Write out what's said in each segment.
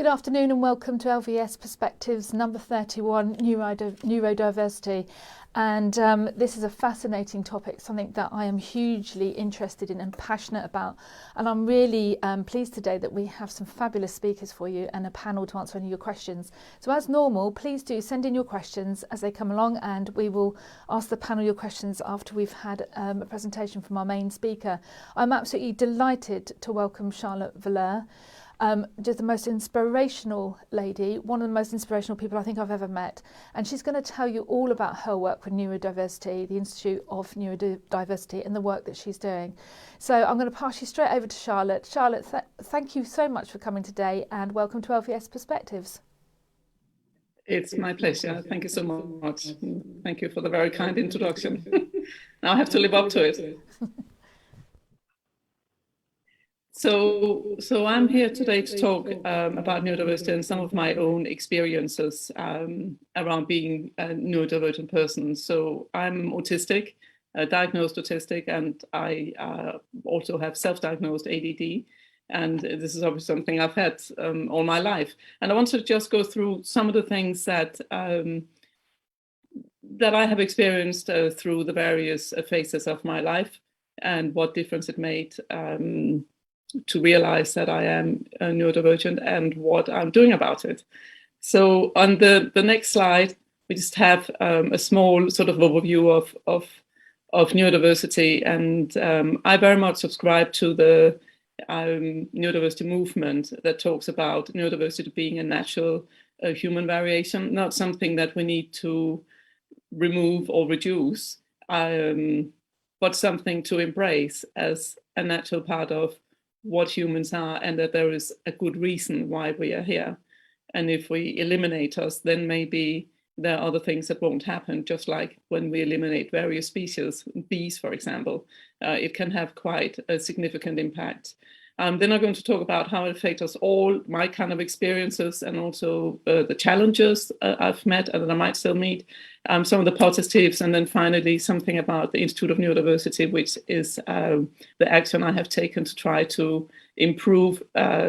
Good afternoon and welcome to LVS Perspectives number 31, Neurodiversity. And this is a fascinating topic, something that I am hugely interested in and passionate about. And I'm really pleased today that we have some fabulous speakers for you and a panel to answer any of your questions. So as normal, please do send in your questions as they come along, and we will ask the panel your questions after we've had a presentation from our main speaker. I'm absolutely delighted to welcome Charlotte Valeur. Just the most inspirational lady, one of the most inspirational people I think I've ever met. And she's going to tell you all about her work with Neurodiversity, the Institute of Neurodiversity, and the work that she's doing. So I'm going to pass you straight over to Charlotte. Charlotte, thank you so much for coming today and welcome to LVS Perspectives. It's my pleasure. Thank you so much. Thank you for the very kind introduction. Now I have to live up to it. So I'm here today to talk about neurodiversity and some of my own experiences around being a neurodivergent person. So I'm autistic, diagnosed autistic, and I also have self-diagnosed ADD. And this is obviously something I've had all my life. And I want to just go through some of the things that that I have experienced through the various phases of my life and what difference it made to realize that I am neurodivergent and what I'm doing about it. So on the next slide, we just have a small sort of overview of neurodiversity. And I very much subscribe to the neurodiversity movement that talks about neurodiversity being a natural human variation, not something that we need to remove or reduce, but something to embrace as a natural part of what humans are, and that there is a good reason why we are here. And if we eliminate us, then maybe there are other things that won't happen, just like when we eliminate various species, bees, for example, it can have quite a significant impact. Then I'm going to talk about how it affects us all, my kind of experiences, and also the challenges I've met and that I might still meet, some of the positives, and then finally something about the Institute of Neurodiversity, which is the action I have taken to try to improve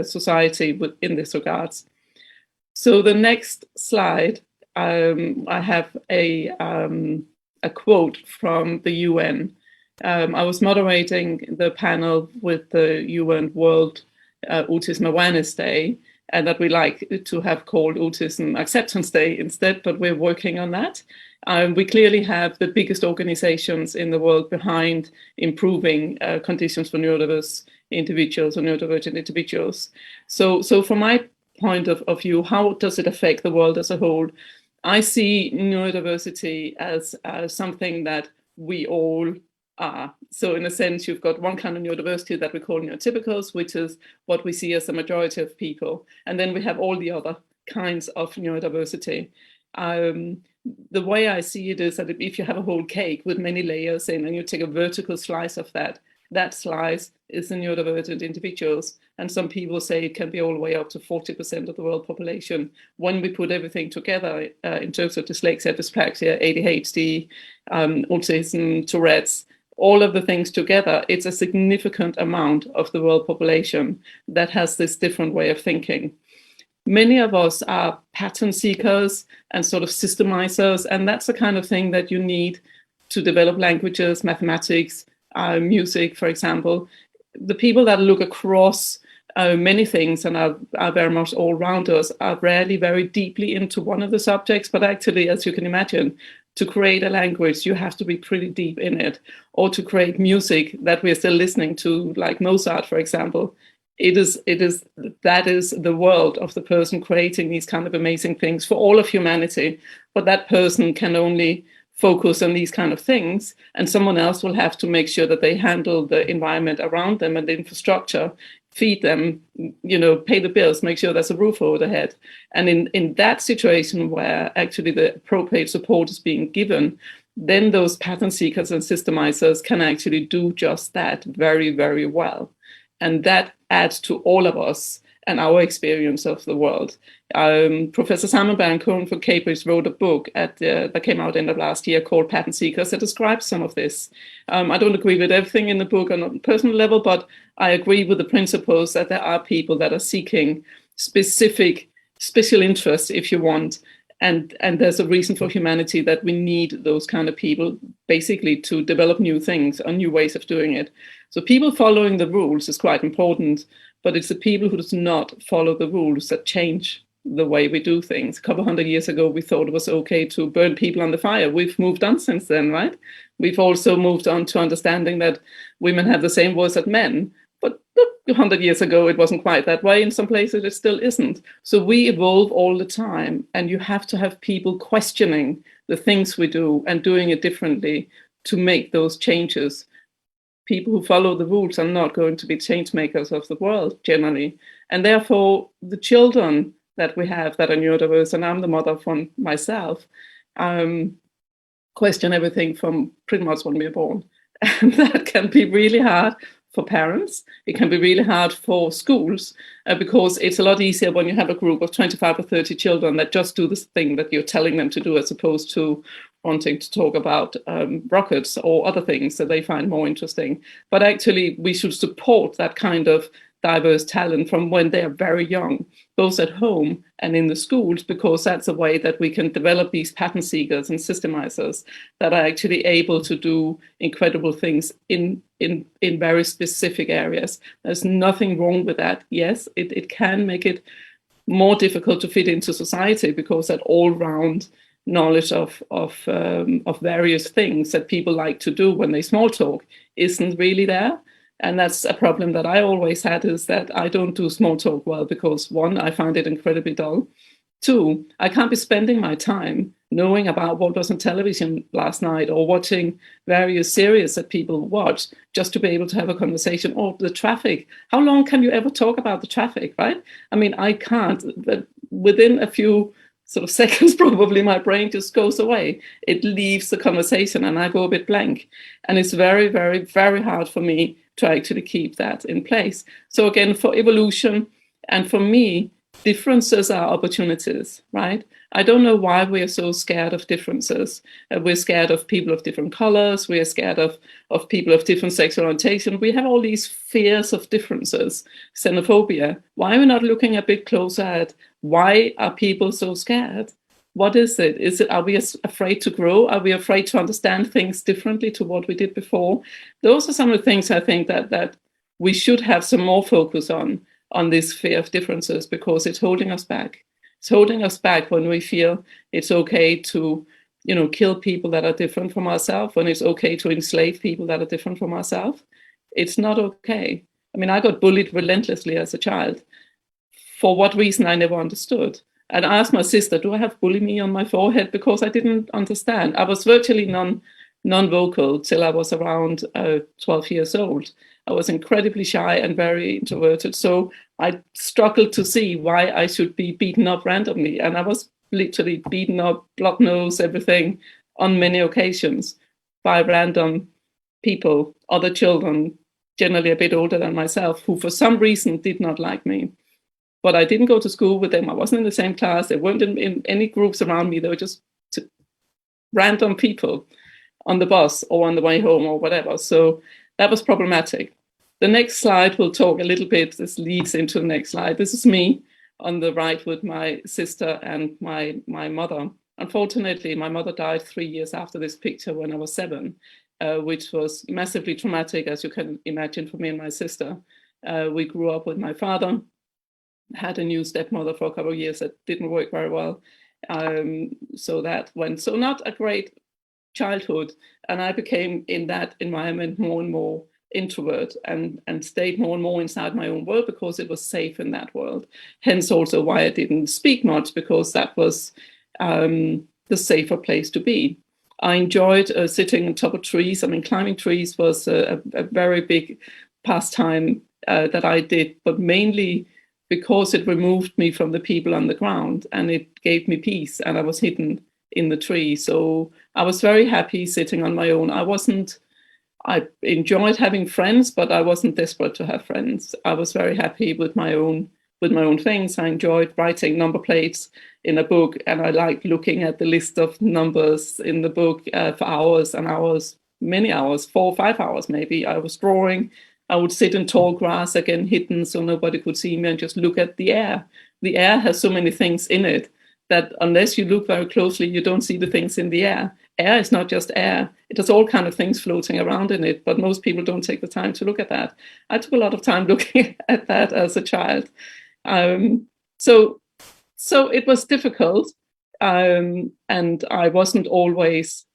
society in this regards. So the next slide, I have a quote from the UN. I was moderating the panel with the UN World Autism Awareness Day, and that we like to have called Autism Acceptance Day instead, but we're working on that. We clearly have the biggest organizations in the world behind improving conditions for neurodiverse individuals or neurodivergent individuals. So from my point of view, how does it affect the world as a whole? I see neurodiversity as something that we all are. So in a sense, you've got one kind of neurodiversity that we call neurotypicals, which is what we see as the majority of people. And then we have all the other kinds of neurodiversity. The way I see it is that if you have a whole cake with many layers in, and you take a vertical slice of that, that slice is the neurodivergent individuals. And some people say it can be all the way up to 40% of the world population. When we put everything together in terms of dyslexia, dyspraxia, ADHD, autism, Tourette's, all of the things together, it's a significant amount of the world population that has this different way of thinking. Many of us are pattern seekers and sort of systemizers, and that's the kind of thing that you need to develop languages, mathematics, music, for example. The people that look across many things and are very much all-rounders are rarely very deeply into one of the subjects, but actually, as you can imagine, to create a language, you have to be pretty deep in it. Or to create music that we're still listening to, like Mozart, for example, that is the world of the person creating these kind of amazing things for all of humanity. But that person can only focus on these kind of things, and someone else will have to make sure that they handle the environment around them and the infrastructure, feed them, pay the bills, make sure there's a roof over their head. And in that situation where actually the appropriate support is being given, then those pattern seekers and systemizers can actually do just that very, very well. And that adds to all of us and our experience of the world. Professor Simon Baron-Cohen from Cambridge wrote a book that came out end of last year called Pattern Seekers that describes some of this. I don't agree with everything in the book on a personal level, but I agree with the principles that there are people that are seeking special interests, if you want. And there's a reason for humanity that we need those kind of people, basically, to develop new things or new ways of doing it. So people following the rules is quite important, but it's the people who do not follow the rules that change the way we do things. A couple of 100 years ago, we thought it was okay to burn people on the fire. We've moved on since then, right? We've also moved on to understanding that women have the same voice as men. But 100 years ago, it wasn't quite that way. In some places, it still isn't. So we evolve all the time. And you have to have people questioning the things we do and doing it differently to make those changes. People who follow the rules are not going to be change makers of the world generally. And therefore, the children that we have that are neurodiverse, and I'm the mother from myself, question everything from pretty much when we're born. And that can be really hard for parents. It can be really hard for schools because it's a lot easier when you have a group of 25 or 30 children that just do this thing that you're telling them to do, as opposed to wanting to talk about rockets or other things that they find more interesting. But actually, we should support that kind of diverse talent from when they are very young, both at home and in the schools, because that's a way that we can develop these pattern seekers and systemizers that are actually able to do incredible things in very specific areas. There's nothing wrong with that. Yes, it can make it more difficult to fit into society because that all-round knowledge of various things that people like to do when they small talk isn't really there. And that's a problem that I always had, is that I don't do small talk well because, one, I find it incredibly dull. Two, I can't be spending my time knowing about what was on television last night or watching various series that people watch just to be able to have a conversation. Or the traffic. How long can you ever talk about the traffic, right? I mean, I can't. But within a few sort of seconds, probably my brain just goes away. It leaves the conversation and I go a bit blank. And it's very, very, very hard for me to actually keep that in place. So again, for evolution and for me, differences are opportunities, right? I don't know why we are so scared of differences. We're scared of people of different colors. We are scared of people of different sexual orientation. We have all these fears of differences, xenophobia. Why are we not looking a bit closer at why are people so scared? What is it? Are we afraid to grow? Are we afraid to understand things differently to what we did before? Those are some of the things I think that we should have some more focus on this fear of differences, because it's holding us back. It's holding us back when we feel it's okay to, kill people that are different from ourselves, when it's okay to enslave people that are different from ourselves. It's not okay. I mean, I got bullied relentlessly as a child. For what reason, I never understood. And I asked my sister, do I have bulimia on my forehead? Because I didn't understand. I was virtually non-vocal till I was around 12 years old. I was incredibly shy and very introverted. So I struggled to see why I should be beaten up randomly. And I was literally beaten up, blood nose, everything, on many occasions by random people, other children, generally a bit older than myself, who for some reason did not like me. But I didn't go to school with them. I wasn't in the same class. They weren't in any groups around me. They were just random people on the bus or on the way home or whatever. So that was problematic. The next slide will talk a little bit. This leads into the next slide. This is me on the right with my sister and my mother. Unfortunately, my mother died 3 years after this picture when I was 7, which was massively traumatic, as you can imagine, for me and my sister. We grew up with my father. Had a new stepmother for a couple of years that didn't work very well. So that went, so not a great childhood. And I became, in that environment, more and more introvert and stayed more and more inside my own world because it was safe in that world. Hence also why I didn't speak much, because that was the safer place to be. I enjoyed sitting on top of trees. I mean, climbing trees was a very big pastime that I did, but mainly because it removed me from the people on the ground and it gave me peace, and I was hidden in the tree. So I was very happy sitting on my own. I enjoyed having friends, but I wasn't desperate to have friends. I was very happy with my own things. I enjoyed writing number plates in a book, and I liked looking at the list of numbers in the book for hours and hours, many hours, 4 or 5 hours maybe. I was drawing. I would sit in tall grass, again hidden so nobody could see me, and just look at the air. The air has so many things in it that unless you look very closely, you don't see the things in the air. Air is not just air. It has all kinds of things floating around in it, but most people don't take the time to look at that. I took a lot of time looking at that as a child. So it was difficult, and I wasn't always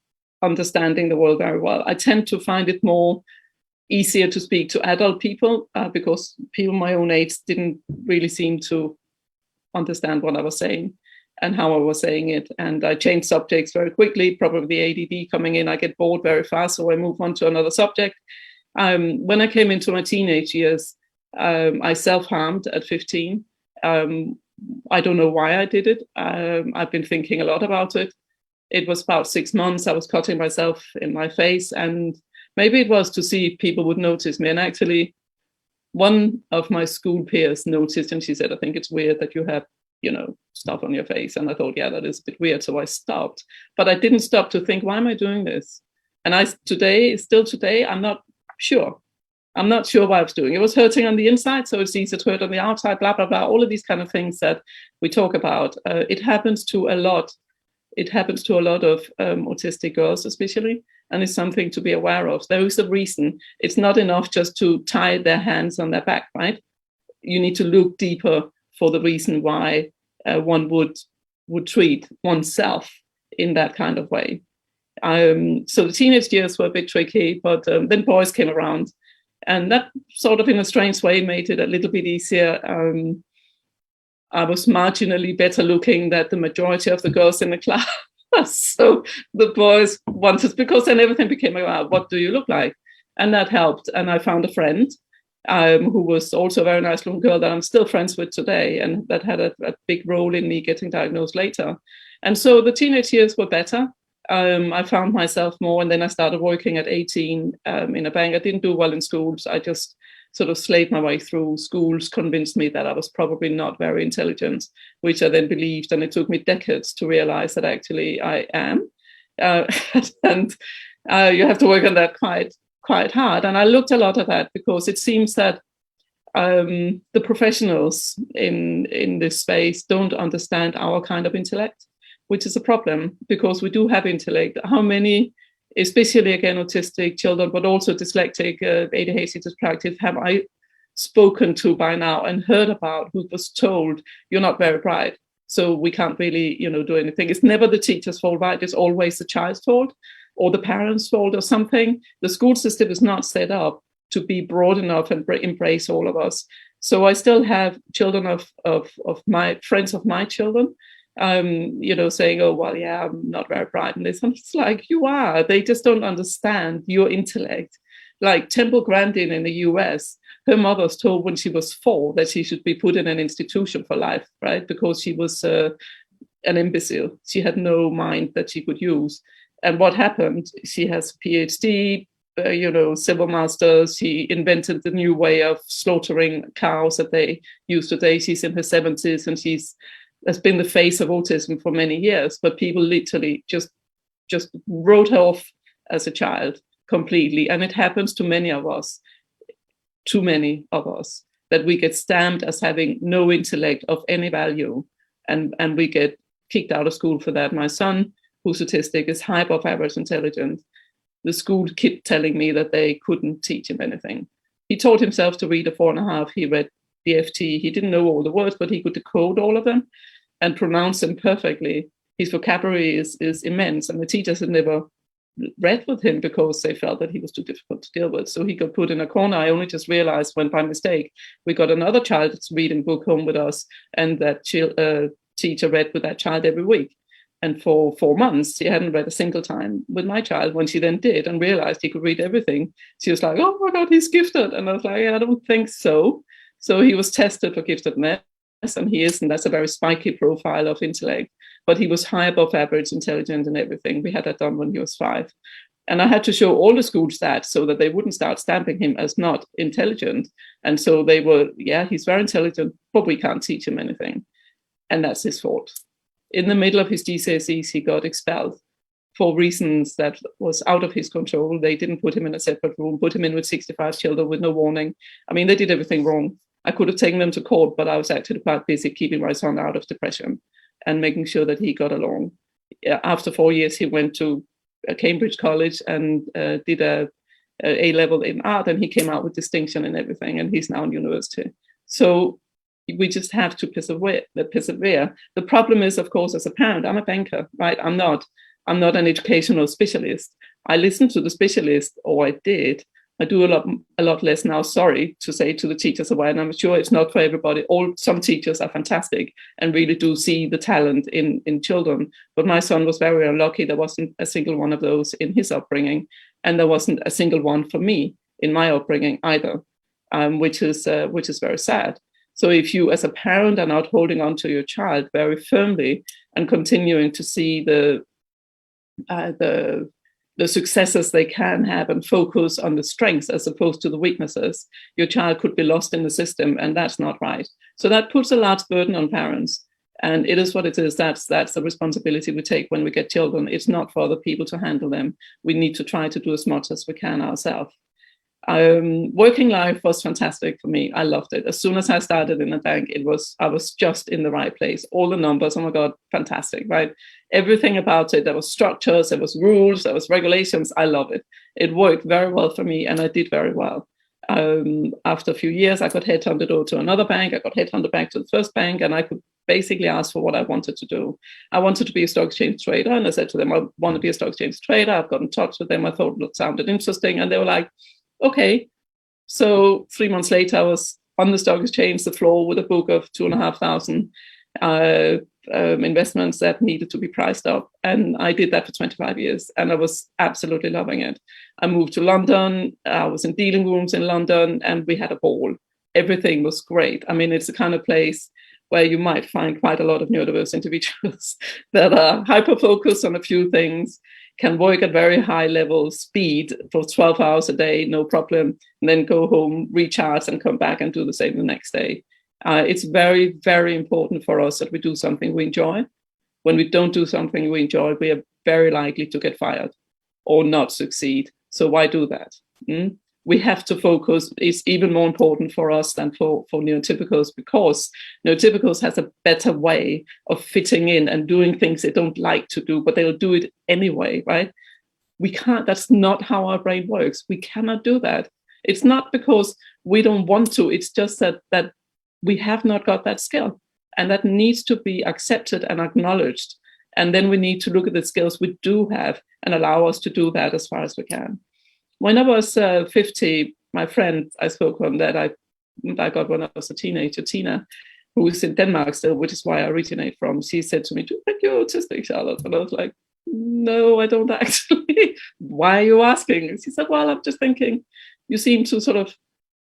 understanding the world very well. I tend to find it more easier to speak to adult people because people my own age didn't really seem to understand what I was saying and how I was saying it. And I changed subjects very quickly, probably the ADD coming in. I get bored very fast, so I move on to another subject. When I came into my teenage years, I self-harmed at 15. I don't know why I did it. I've been thinking a lot about it. It was about 6 months. I was cutting myself in my face, and maybe it was to see if people would notice me. And actually, one of my school peers noticed, and she said, "I think it's weird that you have, stuff on your face." And I thought, yeah, that is a bit weird. So I stopped, but I didn't stop to think, why am I doing this? And still today, I'm not sure. I'm not sure why I was doing it. It was hurting on the inside, so it's easier to hurt on the outside, blah, blah, blah. All of these kind of things that we talk about. It happens to a lot. It happens to a lot of autistic girls, especially, and it's something to be aware of. There is a reason. It's not enough just to tie their hands on their back, right? You need to look deeper for the reason why one would treat oneself in that kind of way. So the teenage years were a bit tricky, but then boys came around, and that sort of, in a strange way, made it a little bit easier. I was marginally better looking than the majority of the girls in the class. So the boys wanted, because then everything became about, what do you look like? And that helped. And I found a friend who was also a very nice little girl that I'm still friends with today, and that had a big role in me getting diagnosed later. And so the teenage years were better. I found myself more, and then I started working at 18 in a bank. I didn't do well in schools. I just sort of slaved my way through. Schools convinced me that I was probably not very intelligent, which I then believed, and it took me decades to realize that actually I am. And you have to work on that quite hard. And I looked a lot at that because it seems that the professionals in this space don't understand our kind of intellect, which is a problem, because we do have intellect. How many, especially again autistic children, but also dyslexic, ADHD dyspraxic, have I spoken to by now and heard about who was told, you're not very bright, so we can't really, do anything. It's never the teacher's fault, right? It's always the child's fault or the parents' fault or something. The school system is not set up to be broad enough and embrace all of us. So I still have children of my friends of my children, saying, oh, well, yeah, I'm not very bright in this. And it's like, you are. They just don't understand your intellect. Like Temple Grandin in the US, her mother was told when she was 4 that she should be put in an institution for life, right? Because she was an imbecile. She had no mind that she could use. And what happened? She has a PhD, civil masters. She invented the new way of slaughtering cows that they use today. She's in her 70s, and has been the face of autism for many years, but people literally just wrote her off as a child completely. And it happens to many of us, too many of us, that we get stamped as having no intellect of any value, and we get kicked out of school for that. My son, who's autistic, is high above average intelligent. The school kept telling me that they couldn't teach him anything. He taught himself to read a 4.5. He read the FT. He didn't know all the words, but he could decode all of them and pronounce them perfectly. His vocabulary is immense, and the teachers had never read with him because they felt that he was too difficult to deal with. So he got put in a corner. I only just realized when, by mistake, we got another child that's reading book home with us, and that teacher read with that child every week. And for 4 months, she hadn't read a single time with my child. When she then did and realized he could read everything, she was like, oh my God, he's gifted. And I was like, yeah, I don't think so. So he was tested for giftedness, and he is, and that's a very spiky profile of intellect. But he was high above average intelligent and everything. We had that done when he was 5. And I had to show all the schools that, so that they wouldn't start stamping him as not intelligent. And so they were, yeah, he's very intelligent, but we can't teach him anything. And that's his fault. In the middle of his GCSEs, he got expelled for reasons that was out of his control. They didn't put him in a separate room, put him in with 65 children with no warning. I mean, they did everything wrong. I could have taken them to court, but I was actually quite busy keeping my son out of depression and making sure that he got along. After 4 years, he went to Cambridge College and did a A-level in art, and he came out with distinction and everything, and he's now in university. So we just have to persevere. The problem is, of course, as a parent, I'm a banker, right? I'm not an educational specialist. I listen to the specialist, or I did. I do a lot less now, sorry to say to the teachers, and I'm sure it's not for everybody. Some teachers are fantastic and really do see the talent in children. But my son was very unlucky. There wasn't a single one of those in his upbringing. And there wasn't a single one for me in my upbringing either, which is very sad. So if you as a parent are not holding on to your child very firmly and continuing to see the successes they can have and focus on the strengths as opposed to the weaknesses, your child could be lost in the system, and that's not right. So that puts a large burden on parents. And it is what it is. That's the responsibility we take when we get children. It's not for other people to handle them. We need to try to do as much as we can ourselves. Working life was fantastic for me. I loved it. As soon as I started in a bank, I was just in the right place. All the numbers, oh my God, fantastic, right? Everything about it. There was structures, there was rules, there was regulations. I love it. It worked very well for me, and I did very well. After a few years, I got headhunted to another bank. I got headhunted back to the first bank, and I could basically ask for what I wanted to do. I wanted to be a stock exchange trader, and I said to them, I want to be a stock exchange trader. I've got in touch with them. I thought it sounded interesting, and they were like, okay. So 3 months later, I was on the stock exchange, the floor with a book of 2,500 investments that needed to be priced up. And I did that for 25 years, and I was absolutely loving it. I moved to London. I was in dealing rooms in London, and we had a ball. Everything was great. I mean, it's the kind of place where you might find quite a lot of neurodiverse individuals that are hyper-focused on a few things, can work at very high level speed for 12 hours a day, no problem, and then go home, recharge, and come back and do the same the next day. It's very, very important for us that we do something we enjoy. When we don't do something we enjoy, we are very likely to get fired or not succeed. So why do that? We have to focus. It's even more important for us than for neurotypicals, because neurotypicals has a better way of fitting in and doing things they don't like to do, but they'll do it anyway, right? We can't, that's not how our brain works. We cannot do that. It's not because we don't want to, it's just that we have not got that skill, and that needs to be accepted and acknowledged. And then we need to look at the skills we do have and allow us to do that as far as we can. When I was 50, my friend I spoke on that I got when I was a teenager, Tina, who is in Denmark still, which is why I originate from. She said to me, "Do you think you're autistic, Charlotte?" And I was like, "No, I don't actually." "Why are you asking?" And she said, "Well, I'm just thinking you seem to sort of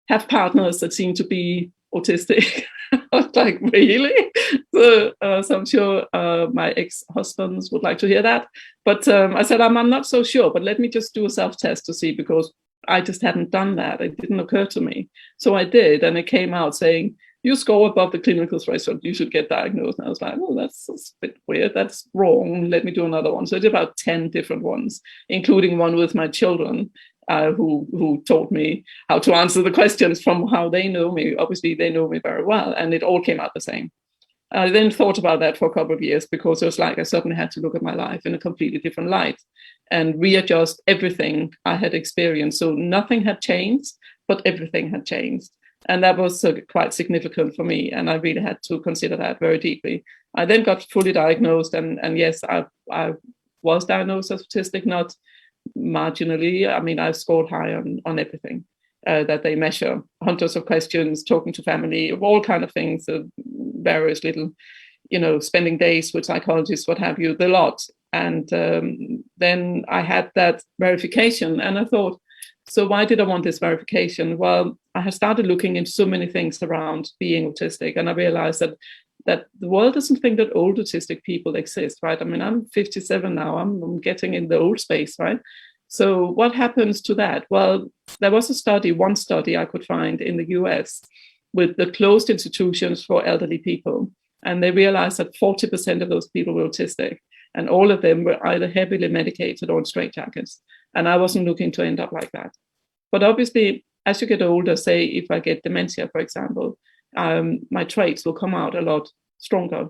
have partners that seem to be autistic." I was like, "Really?" So I'm sure my ex-husbands would like to hear that. But I said, I'm not so sure, but let me just do a self-test to see, because I just hadn't done that. It didn't occur to me. So I did, and it came out saying, "You score above the clinical threshold, you should get diagnosed." And I was like, "Oh, that's a bit weird. That's wrong. Let me do another one." So I did about 10 different ones, including one with my children, who taught me how to answer the questions from how they know me. Obviously, they know me very well, and it all came out the same. I then thought about that for a couple of years, because it was like I suddenly had to look at my life in a completely different light and readjust everything I had experienced. So nothing had changed, but everything had changed. And that was quite significant for me, and I really had to consider that very deeply. I then got fully diagnosed, and yes, I was diagnosed as autistic, not marginally. I mean, I scored high on everything that they measure. Hundreds of questions, talking to family, all kind of things, various little, spending days with psychologists, what have you, the lot. And then I had that verification, and I thought, so why did I want this verification? Well, I had started looking into so many things around being autistic, and I realized that the world doesn't think that old autistic people exist, right? I mean, I'm 57 now, I'm getting in the old space, right? So what happens to that? Well, there was one study I could find in the US with the closed institutions for elderly people. And they realized that 40% of those people were autistic. and all of them were either heavily medicated or on straitjackets. And I wasn't looking to end up like that. But obviously, as you get older, say if I get dementia, for example, my traits will come out a lot stronger,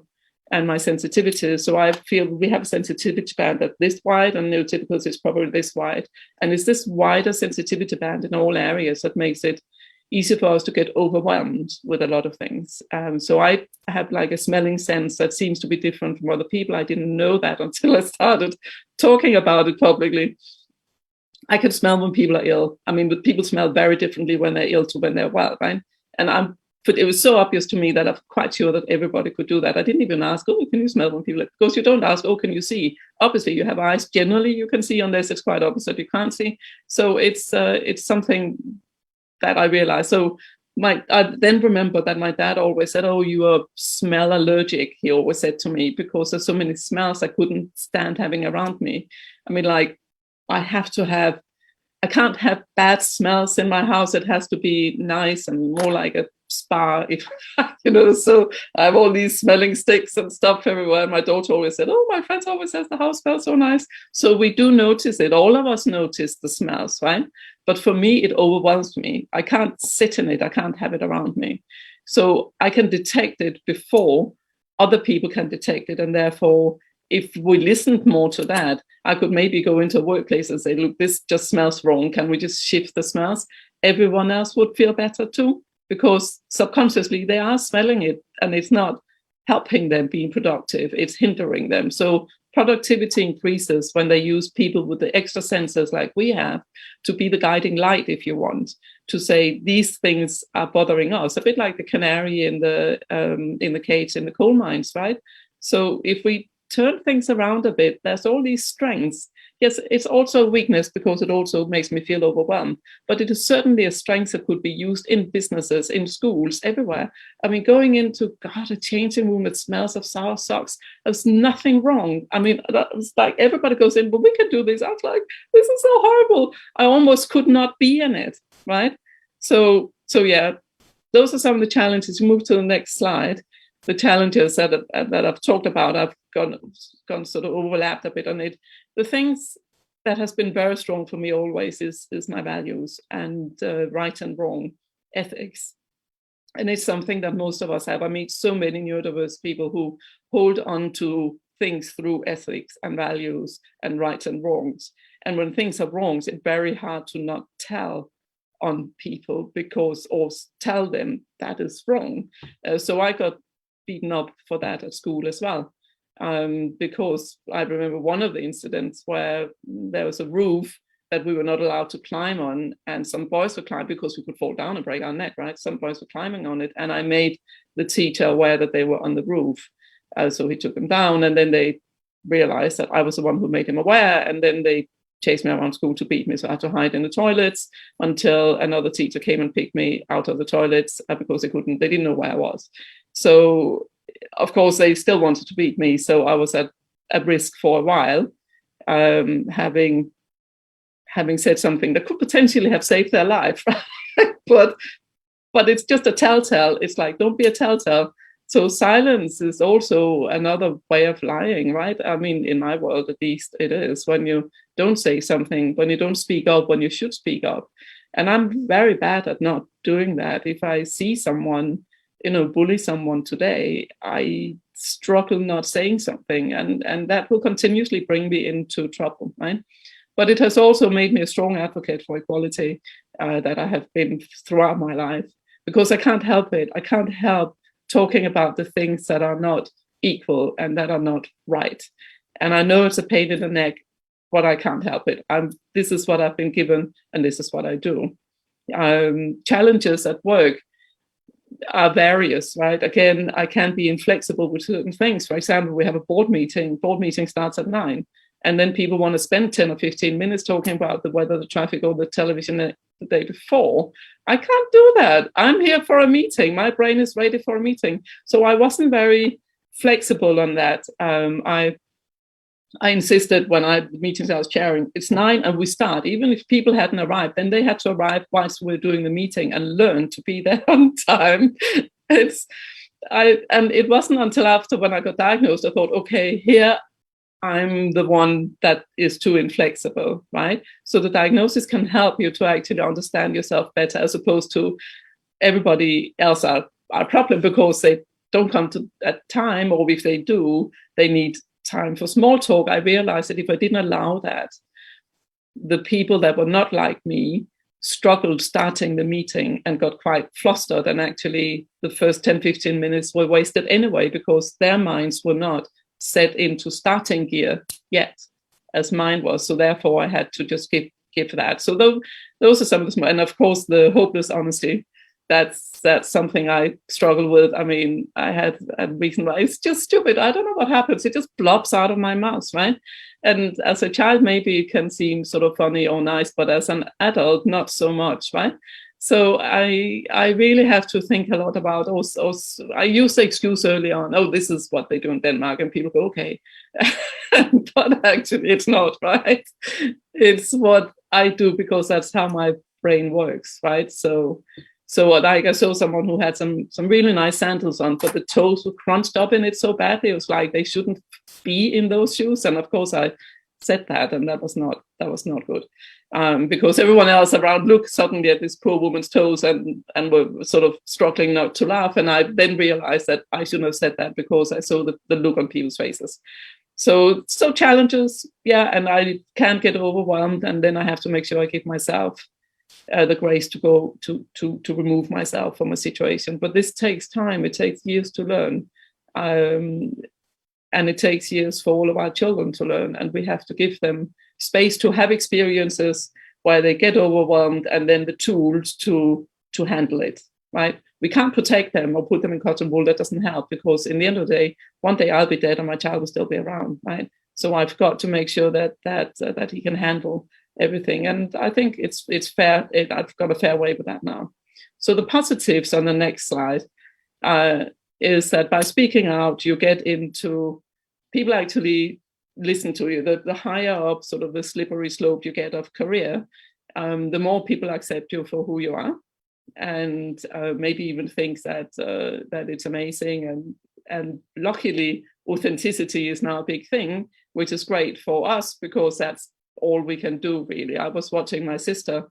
and my sensitivity. So I feel we have a sensitivity band that's this wide, and neurotypicals is probably this wide. And it's this wider sensitivity band in all areas that makes it easy for us to get overwhelmed with a lot of things. So I have like a smelling sense that seems to be different from other people. I didn't know that until I started talking about it publicly. I can smell when people are ill. I mean, but people smell very differently when they're ill to when they're well, right? But it was so obvious to me that I'm quite sure that everybody could do that. I didn't even ask, oh, can you smell when people are, because you don't ask, oh, can you see? Obviously, you have eyes. Generally, you can see, unless it's quite opposite, you can't see. So it's something that I realized. So I then remember that my dad always said, oh, you are smell allergic, he always said to me, because there's so many smells I couldn't stand having around me. I mean, like, I can't have bad smells in my house. It has to be nice and more like a spa, so I have all these smelling sticks and stuff everywhere. My daughter always said, oh, my friends always says the house smells so nice. So we do notice it. All of us notice the smells, right? But for me, it overwhelms me. I can't sit in it. I can't have it around me. So I can detect it before other people can detect it. And therefore, if we listened more to that, I could maybe go into a workplace and say, look, this just smells wrong. Can we just shift the smells? Everyone else would feel better too, because subconsciously they are smelling it and it's not helping them being productive. It's hindering them. So productivity increases when they use people with the extra senses like we have to be the guiding light, if you want, to say these things are bothering us, a bit like the canary in the cage in the coal mines, right? So if we turn things around a bit, there's all these strengths. Yes, it's also a weakness because it also makes me feel overwhelmed, but it is certainly a strength that could be used in businesses, in schools, everywhere. I mean, going into, God, a changing room that smells of sour socks, there's nothing wrong. I mean, that was like, everybody goes in, but we can do this. I was like, this is so horrible. I almost could not be in it, right? So yeah, those are some of the challenges. We move to the next slide. The challenges that I've talked about, I've gone sort of overlapped a bit on it. The things that has been very strong for me always is my values and right and wrong ethics. And it's something that most of us have. I meet so many neurodiverse people who hold on to things through ethics and values and rights and wrongs. And when things are wrongs, it's very hard to not tell on people or tell them that is wrong. So I got beaten up for that at school as well, because I remember one of the incidents where there was a roof that we were not allowed to climb on, and some boys were climbing because we could fall down and break our neck, right? Some boys were climbing on it, and I made the teacher aware that they were on the roof. So he took them down, and then they realized that I was the one who made him aware, and then they chased me around school to beat me. So I had to hide in the toilets until another teacher came and picked me out of the toilets because they didn't know where I was. So, of course, they still wanted to beat me. So I was at risk for a while, having said something that could potentially have saved their life. but it's just a telltale. It's like, don't be a telltale. So silence is also another way of lying, right? I mean, in my world, at least, it is when you don't say something, when you don't speak up, when you should speak up. And I'm very bad at not doing that. If I see someone, bully someone today, I struggle not saying something, and that will continuously bring me into trouble, right? But it has also made me a strong advocate for equality that I have been throughout my life, because I can't help it. I can't help talking about the things that are not equal and that are not right. And I know it's a pain in the neck, but I can't help it. This is what I've been given, and this is what I do. Challenges at work are various, right? Again, I can be inflexible with certain things. For example, we have a board meeting. Board meeting starts at 9. And then people want to spend 10 or 15 minutes talking about the weather, the traffic, or the television the day before. I can't do that. I'm here for a meeting. My brain is ready for a meeting. So I wasn't very flexible on that. I insisted when the meetings I was chairing, it's 9 and we start. Even if people hadn't arrived, then they had to arrive whilst we were doing the meeting and learn to be there on time. And it wasn't until after when I got diagnosed, I thought, okay, here I'm the one that is too inflexible, right? So the diagnosis can help you to actually understand yourself better, as opposed to everybody else are a problem because they don't come to at time, or if they do, they need time for small talk. I realized that if I didn't allow that, the people that were not like me struggled starting the meeting and got quite flustered, and actually the first 10-15 minutes were wasted anyway because their minds were not set into starting gear yet, as mine was. So therefore I had to just give that. So those are some of the small, and of course the hopeless honesty. That's something I struggle with. I mean, I had a reason why it's just stupid. I don't know what happens. It just blobs out of my mouth, right? And as a child, maybe it can seem sort of funny or nice, but as an adult, not so much, right? So I really have to think a lot about also. I used the excuse early on, oh, this is what they do in Denmark, and people go, okay. But actually it's not, right? It's what I do because that's how my brain works, right? So like I saw someone who had some really nice sandals on, but the toes were crunched up in it so badly. It was like they shouldn't be in those shoes. And of course I said that, and that was not good. Because everyone else around looked suddenly at this poor woman's toes and were sort of struggling not to laugh. And I then realized that I shouldn't have said that because I saw the look on people's faces. So challenges, yeah, and I can't get overwhelmed, and then I have to make sure I give myself the grace to go to remove myself from a situation. But this takes time. It takes years to learn, and it takes years for all of our children to learn. And we have to give them space to have experiences where they get overwhelmed, and then the tools to handle it. Right? We can't protect them or put them in cotton wool. That doesn't help, because in the end of the day, one day I'll be dead and my child will still be around. Right? So I've got to make sure that he can handle everything, and I think it's fair. I've got a fair way with that now. So the positives on the next slide is that by speaking out, you get into people actually listen to you. The higher up, sort of the slippery slope you get of career, the more people accept you for who you are, and maybe even think that it's amazing. And luckily, authenticity is now a big thing, which is great for us because that's all we can do, really. I was watching my sister,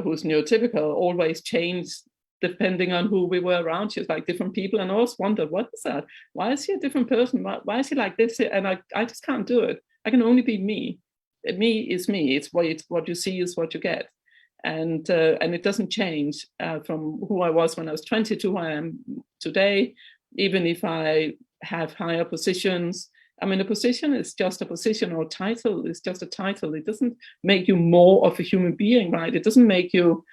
who's neurotypical, always change depending on who we were around. She was like different people, and I always wondered, what is that? Why is he a different person? Why is he like this? And I just can't do it. I can only be me. Me is me. It's what you see is what you get, and it doesn't change from who I was when I was 20 to who I am today. Even if I have higher positions, I mean, a position is just a position, or title is just a title. It doesn't make you more of a human being, right? It doesn't make you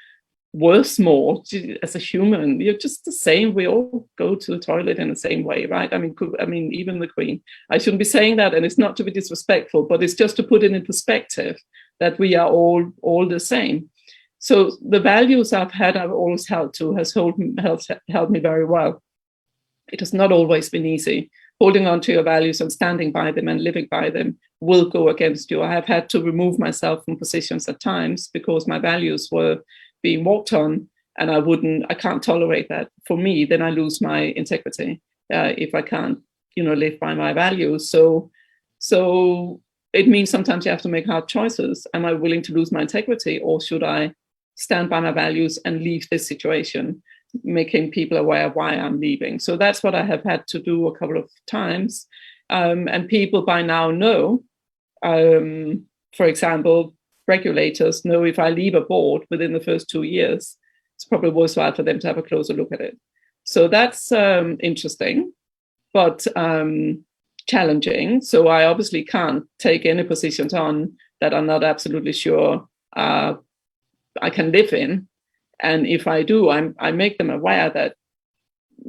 worth more as a human. You're just the same. We all go to the toilet in the same way, right? I mean, even the Queen. I shouldn't be saying that, and it's not to be disrespectful, but it's just to put it in perspective that we are all the same. So the values I've always held to has helped me very well. It has not always been easy. Holding on to your values and standing by them and living by them will go against you. I have had to remove myself from positions at times because my values were being walked on, and I can't tolerate that. For me, then I lose my integrity if I can't, live by my values. So it means sometimes you have to make hard choices. Am I willing to lose my integrity, or should I stand by my values and leave this situation, making people aware of why I'm leaving? So that's what I have had to do a couple of times. And people by now know, for example, regulators know if I leave a board within the first 2 years, it's probably worthwhile for them to have a closer look at it. So that's interesting, but challenging. So I obviously can't take any positions on that I'm not absolutely sure I can live in. And if I do, I make them aware that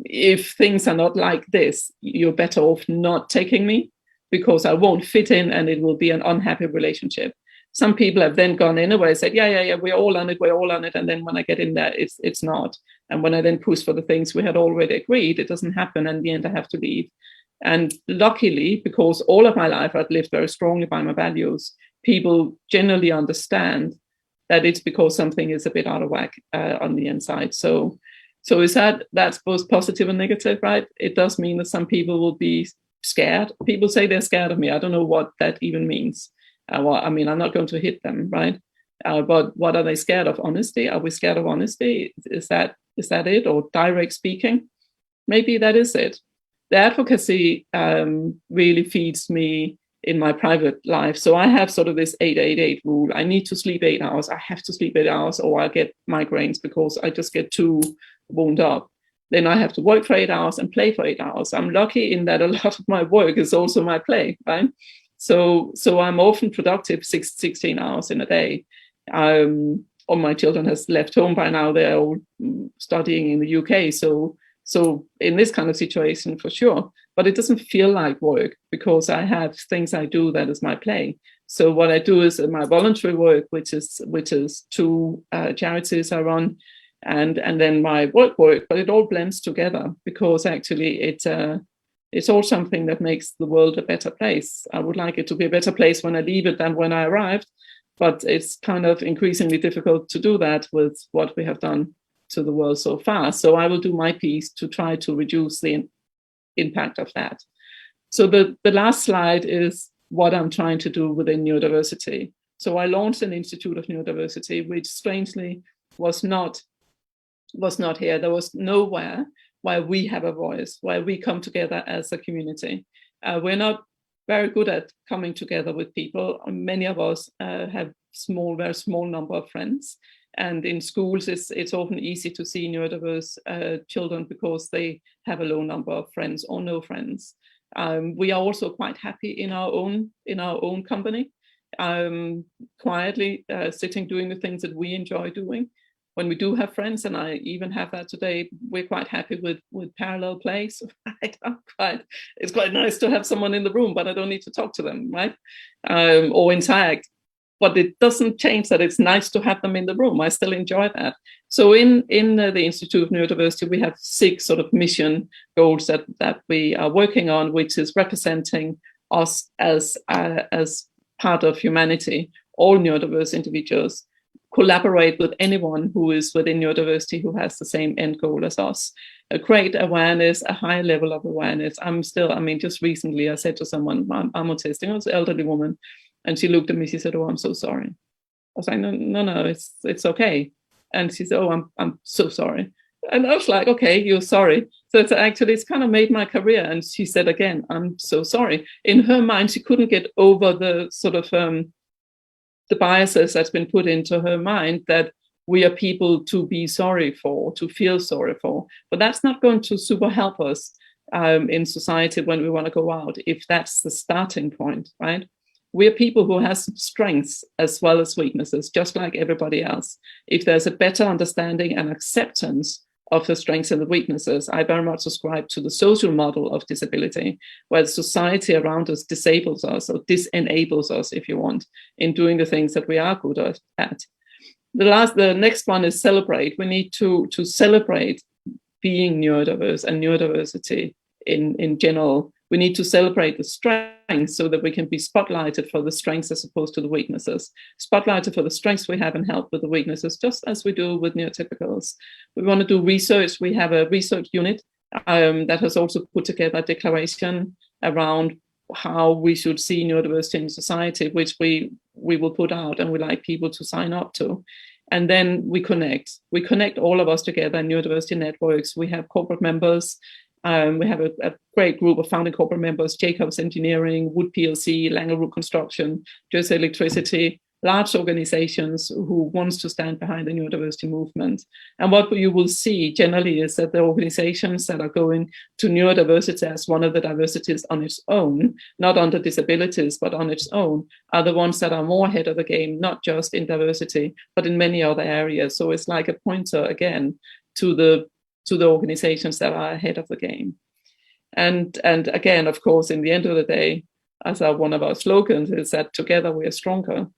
if things are not like this, you're better off not taking me, because I won't fit in and it will be an unhappy relationship. Some people have then gone anyway and said, yeah, we're all on it. And then when I get in there, it's not. And when I then push for the things we had already agreed, it doesn't happen. And in the end, I have to leave. And luckily, because all of my life I've lived very strongly by my values, people generally understand that it's because something is a bit out of whack on the inside. So is that's both positive and negative, right? It does mean that some people will be scared. People say they're scared of me. I don't know what that even means. Well, I mean, I'm not going to hit them, right? But what are they scared of? Honesty? Are we scared of honesty? Is that it? Or direct speaking? Maybe that is it. The advocacy really feeds me in my private life. So I have sort of this 8-8-8 rule. I need to sleep 8 hours. I have to sleep 8 hours or I get migraines because I just get too wound up. Then I have to work for 8 hours and play for 8 hours. I'm lucky in that a lot of my work is also my play, right? So I'm often productive 16 hours in a day. All my children has left home by now. They're all studying in the UK. So in this kind of situation, for sure. But it doesn't feel like work because I have things I do that is my play. So what I do is my voluntary work, which is 2 charities I run, and then my work, but it all blends together because actually it's all something that makes the world a better place. I would like it to be a better place when I leave it than when I arrived, but it's kind of increasingly difficult to do that with what we have done to the world so far. So I will do my piece to try to reduce the impact of that. So the last slide is what I'm trying to do within neurodiversity. So I launched an Institute of Neurodiversity, which strangely was not here. There was nowhere where we have a voice, where we come together as a community. We're not very good at coming together with people. Many of us have very small number of friends. And in schools, it's often easy to see neurodiverse children because they have a low number of friends or no friends. We are also quite happy in our own company, quietly sitting doing the things that we enjoy doing. When we do have friends, and I even have that today, we're quite happy with parallel plays. Right? It's quite nice to have someone in the room, but I don't need to talk to them, right? Or interact. But it doesn't change that it's nice to have them in the room. I still enjoy that. So in the Institute of Neurodiversity, we have 6 sort of mission goals that we are working on, which is representing us as part of humanity, all neurodiverse individuals, collaborate with anyone who is within neurodiversity who has the same end goal as us, create awareness, a high level of awareness. Just recently I said to someone, I'm autistic, I was an elderly woman, and she looked at me, she said, "Oh, I'm so sorry." I was like, no, it's okay. And she said, "Oh, I'm so sorry." And I was like, "Okay, you're sorry." So it's kind of made my career. And she said again, "I'm so sorry." In her mind, she couldn't get over the sort of the biases that's been put into her mind that we are people to be sorry for, to feel sorry for. But that's not going to super help us in society when we want to go out, if that's the starting point, right? We're people who have strengths as well as weaknesses, just like everybody else. If there's a better understanding and acceptance of the strengths and the weaknesses, I very much subscribe to the social model of disability, where society around us disables us or disenables us, if you want, in doing the things that we are good at. The next one is celebrate. We need to celebrate being neurodiverse and neurodiversity in general. We need to celebrate the strengths so that we can be spotlighted for the strengths as opposed to the weaknesses. Spotlighted for the strengths we have and help with the weaknesses, just as we do with neurotypicals. We want to do research. We have a research unit that has also put together a declaration around how we should see neurodiversity in society, which we will put out and we like people to sign up to. And then we connect. We connect all of us together in neurodiversity networks. We have corporate members. We have a great group of founding corporate members: Jacobs Engineering, Wood PLC, Langer Root Construction, Jersey Electricity, large organizations who wants to stand behind the neurodiversity movement. And what you will see generally is that the organizations that are going to neurodiversity as one of the diversities on its own, not under disabilities, but on its own, are the ones that are more ahead of the game, not just in diversity, but in many other areas. So it's like a pointer again to the organizations that are ahead of the game. And again, of course, in the end of the day, as one of our slogans is that together we are stronger.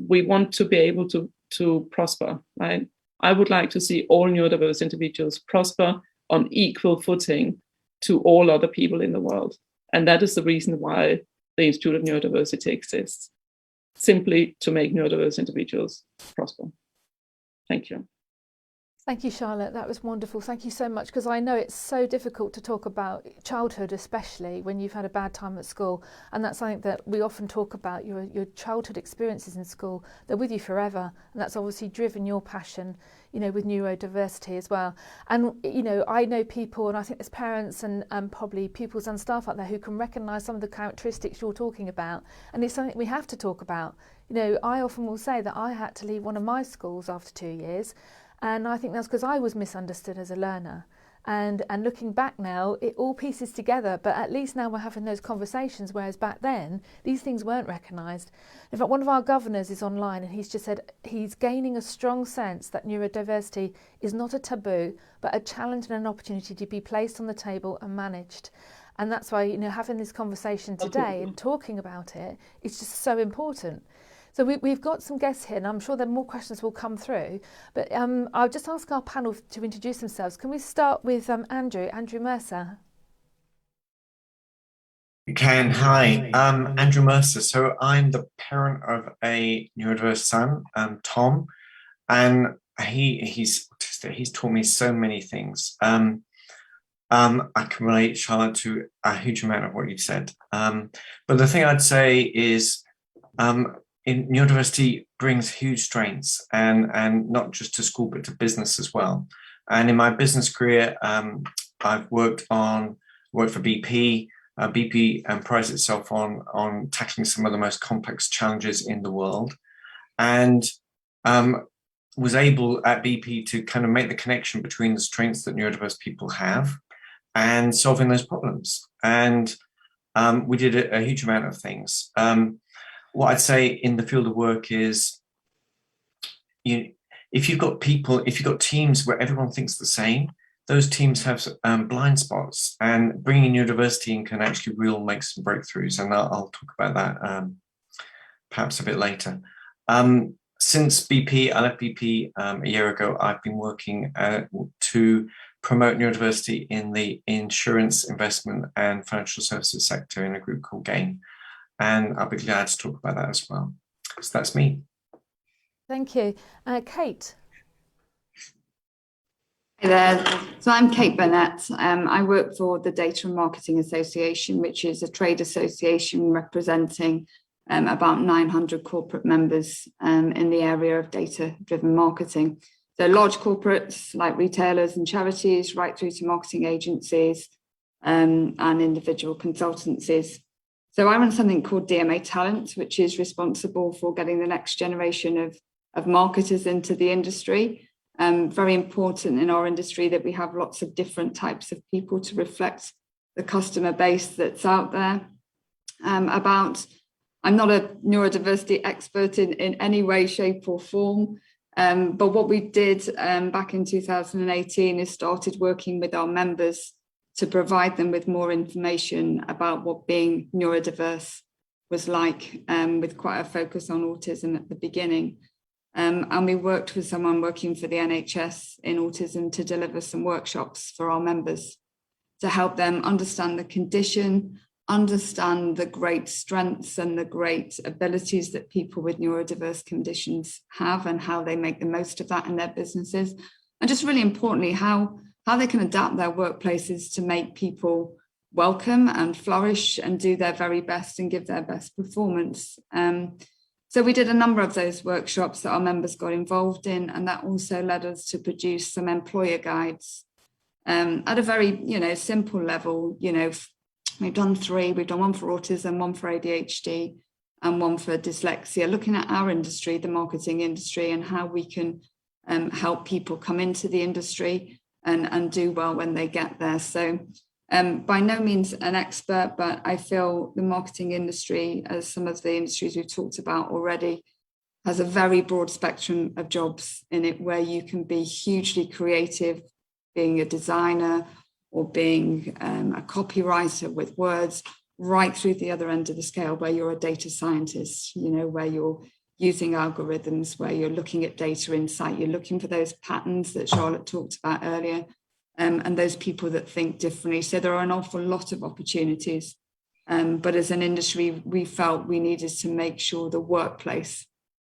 We want to be able to prosper, right? I would like to see all neurodiverse individuals prosper on equal footing to all other people in the world. And that is the reason why the Institute of Neurodiversity exists, simply to make neurodiverse individuals prosper. Thank you. Thank you, Charlotte. That was wonderful. Thank you so much, because I know it's so difficult to talk about childhood, especially when you've had a bad time at school. And that's something that we often talk about, your childhood experiences in school. They're with you forever. And that's obviously driven your passion, with neurodiversity as well. And, I know people, and I think there's parents and probably pupils and staff out there who can recognise some of the characteristics you're talking about. And it's something we have to talk about. I often will say that I had to leave one of my schools after 2 years. And I think that's because I was misunderstood as a learner. And looking back now, it all pieces together, but at least now we're having those conversations, whereas back then, these things weren't recognised. In fact, one of our governors is online, and he's just said he's gaining a strong sense that neurodiversity is not a taboo, but a challenge and an opportunity to be placed on the table and managed. And that's why, having this conversation today and talking about it is just so important. So we've got some guests here, and I'm sure that more questions will come through. But I'll just ask our panel to introduce themselves. Can we start with Andrew Mercer? You can. Hi, Andrew Mercer. So I'm the parent of a neurodiverse son, Tom, and he's autistic. He's taught me so many things. I can relate, Charlotte, to a huge amount of what you said. But the thing I'd say is, in neurodiversity brings huge strengths, and not just to school but to business as well. And in my business career, I've worked for BP. BP prides itself on tackling some of the most complex challenges in the world, and was able at BP to kind of make the connection between the strengths that neurodiverse people have and solving those problems. And we did a huge amount of things. What I'd say in the field of work is, if you've got teams where everyone thinks the same, those teams have blind spots, and bringing neurodiversity in can actually really make some breakthroughs. And I'll talk about that perhaps a bit later. Since BP, I left BP a year ago, I've been working to promote neurodiversity in the insurance, investment and financial services sector in a group called GAIN. And I'll be glad to talk about that as well. So that's me. Thank you. Kate. Hey there. So I'm Kate Burnett. I work for the Data and Marketing Association, which is a trade association representing about 900 corporate members in the area of data-driven marketing. So large corporates like retailers and charities, right through to marketing agencies and individual consultancies. So I run something called DMA Talent, which is responsible for getting the next generation of marketers into the industry. Very important in our industry that we have lots of different types of people to reflect the customer base that's out there. I'm not a neurodiversity expert in any way, shape or form, but what we did back in 2018 is started working with our members to provide them with more information about what being neurodiverse was like, with quite a focus on autism at the beginning. And we worked with someone working for the NHS in autism to deliver some workshops for our members to help them understand the condition, understand the great strengths and the great abilities that people with neurodiverse conditions have and how they make the most of that in their businesses. And just really importantly, how they can adapt their workplaces to make people welcome and flourish and do their very best and give their best performance. So we did a number of those workshops that our members got involved in, and that also led us to produce some employer guides at a very, simple level. We've done 3. We've done one for autism, one for ADHD, and one for dyslexia, looking at our industry, the marketing industry, and how we can help people come into the industry and do well when they get there. So by no means an expert, but I feel the marketing industry, as some of the industries we've talked about already, has a very broad spectrum of jobs in it where you can be hugely creative, being a designer or being a copywriter with words, right through the other end of the scale where you're a data scientist, where you're using algorithms, where you're looking at data insight, you're looking for those patterns that Charlotte talked about earlier, and those people that think differently. So there are an awful lot of opportunities. But as an industry, we felt we needed to make sure the workplace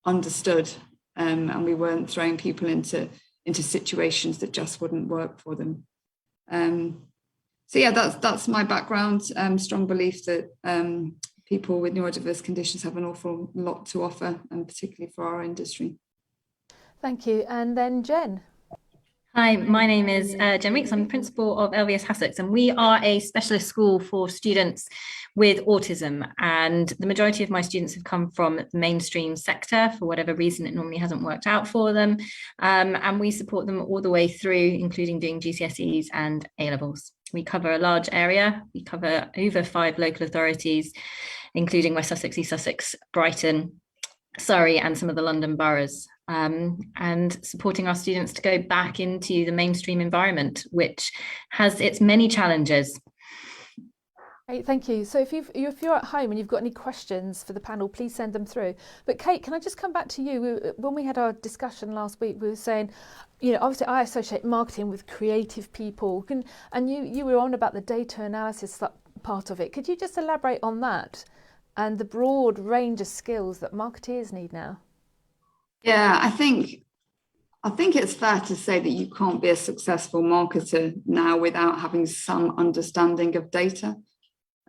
understood, and we weren't throwing people into into situations that just wouldn't work for them. So yeah, that's my background. Strong belief that people with neurodiverse conditions have an awful lot to offer, and particularly for our industry. Thank you. And then Jen. Hi, my name is Jen Weeks. I'm the principal of LVS Sussex, and we are a specialist school for students with autism. And the majority of my students have come from the mainstream sector. For whatever reason, it normally hasn't worked out for them. And we support them all the way through, including doing GCSEs and A-levels. We cover a large area. We cover over 5 local authorities, including West Sussex, East Sussex, Brighton, Surrey, and some of the London boroughs. And supporting our students to go back into the mainstream environment, which has its many challenges. Great, thank you. So if you're at home and you've got any questions for the panel, please send them through. But Kate, can I just come back to you? When we had our discussion last week, we were saying, obviously I associate marketing with creative people, and you were on about the data analysis part of it. Could you just elaborate on that and the broad range of skills that marketeers need now? Yeah, I think it's fair to say that you can't be a successful marketer now without having some understanding of data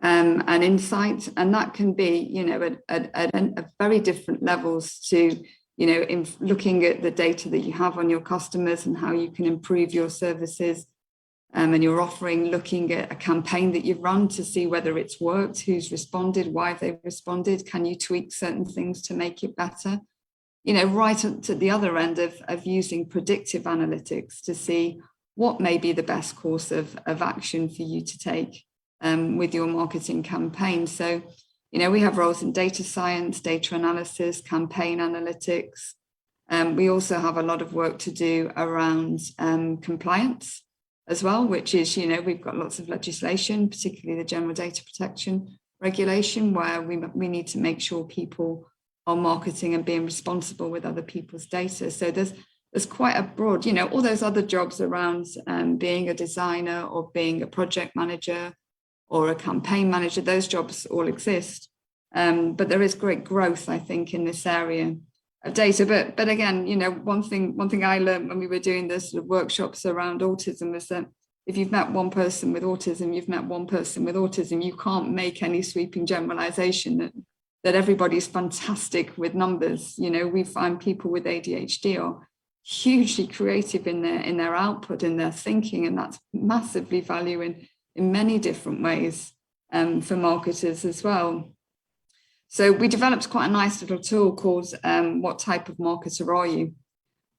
and insight, and that can be, at very different levels to, in looking at the data that you have on your customers and how you can improve your services and your offering, looking at a campaign that you've run to see whether it's worked, who's responded, why they've responded, can you tweak certain things to make it better? Right up to the other end of using predictive analytics to see what may be the best course of action for you to take with your marketing campaign. So, we have roles in data science, data analysis, campaign analytics. We also have a lot of work to do around compliance as well, which is, we've got lots of legislation, particularly the General Data Protection Regulation, where we need to make sure people are marketing and being responsible with other people's data. So there's quite a broad, all those other jobs around being a designer or being a project manager or a campaign manager, those jobs all exist. But there is great growth, I think, in this area of data. But again, one thing I learned when we were doing this sort of workshops around autism was that if you've met one person with autism, you've met one person with autism. You can't make any sweeping generalization that everybody's fantastic with numbers. We find people with ADHD are hugely creative in their output, in their thinking, and that's massively value in many different ways for marketers as well. So we developed quite a nice little tool called What Type of Marketer Are You?,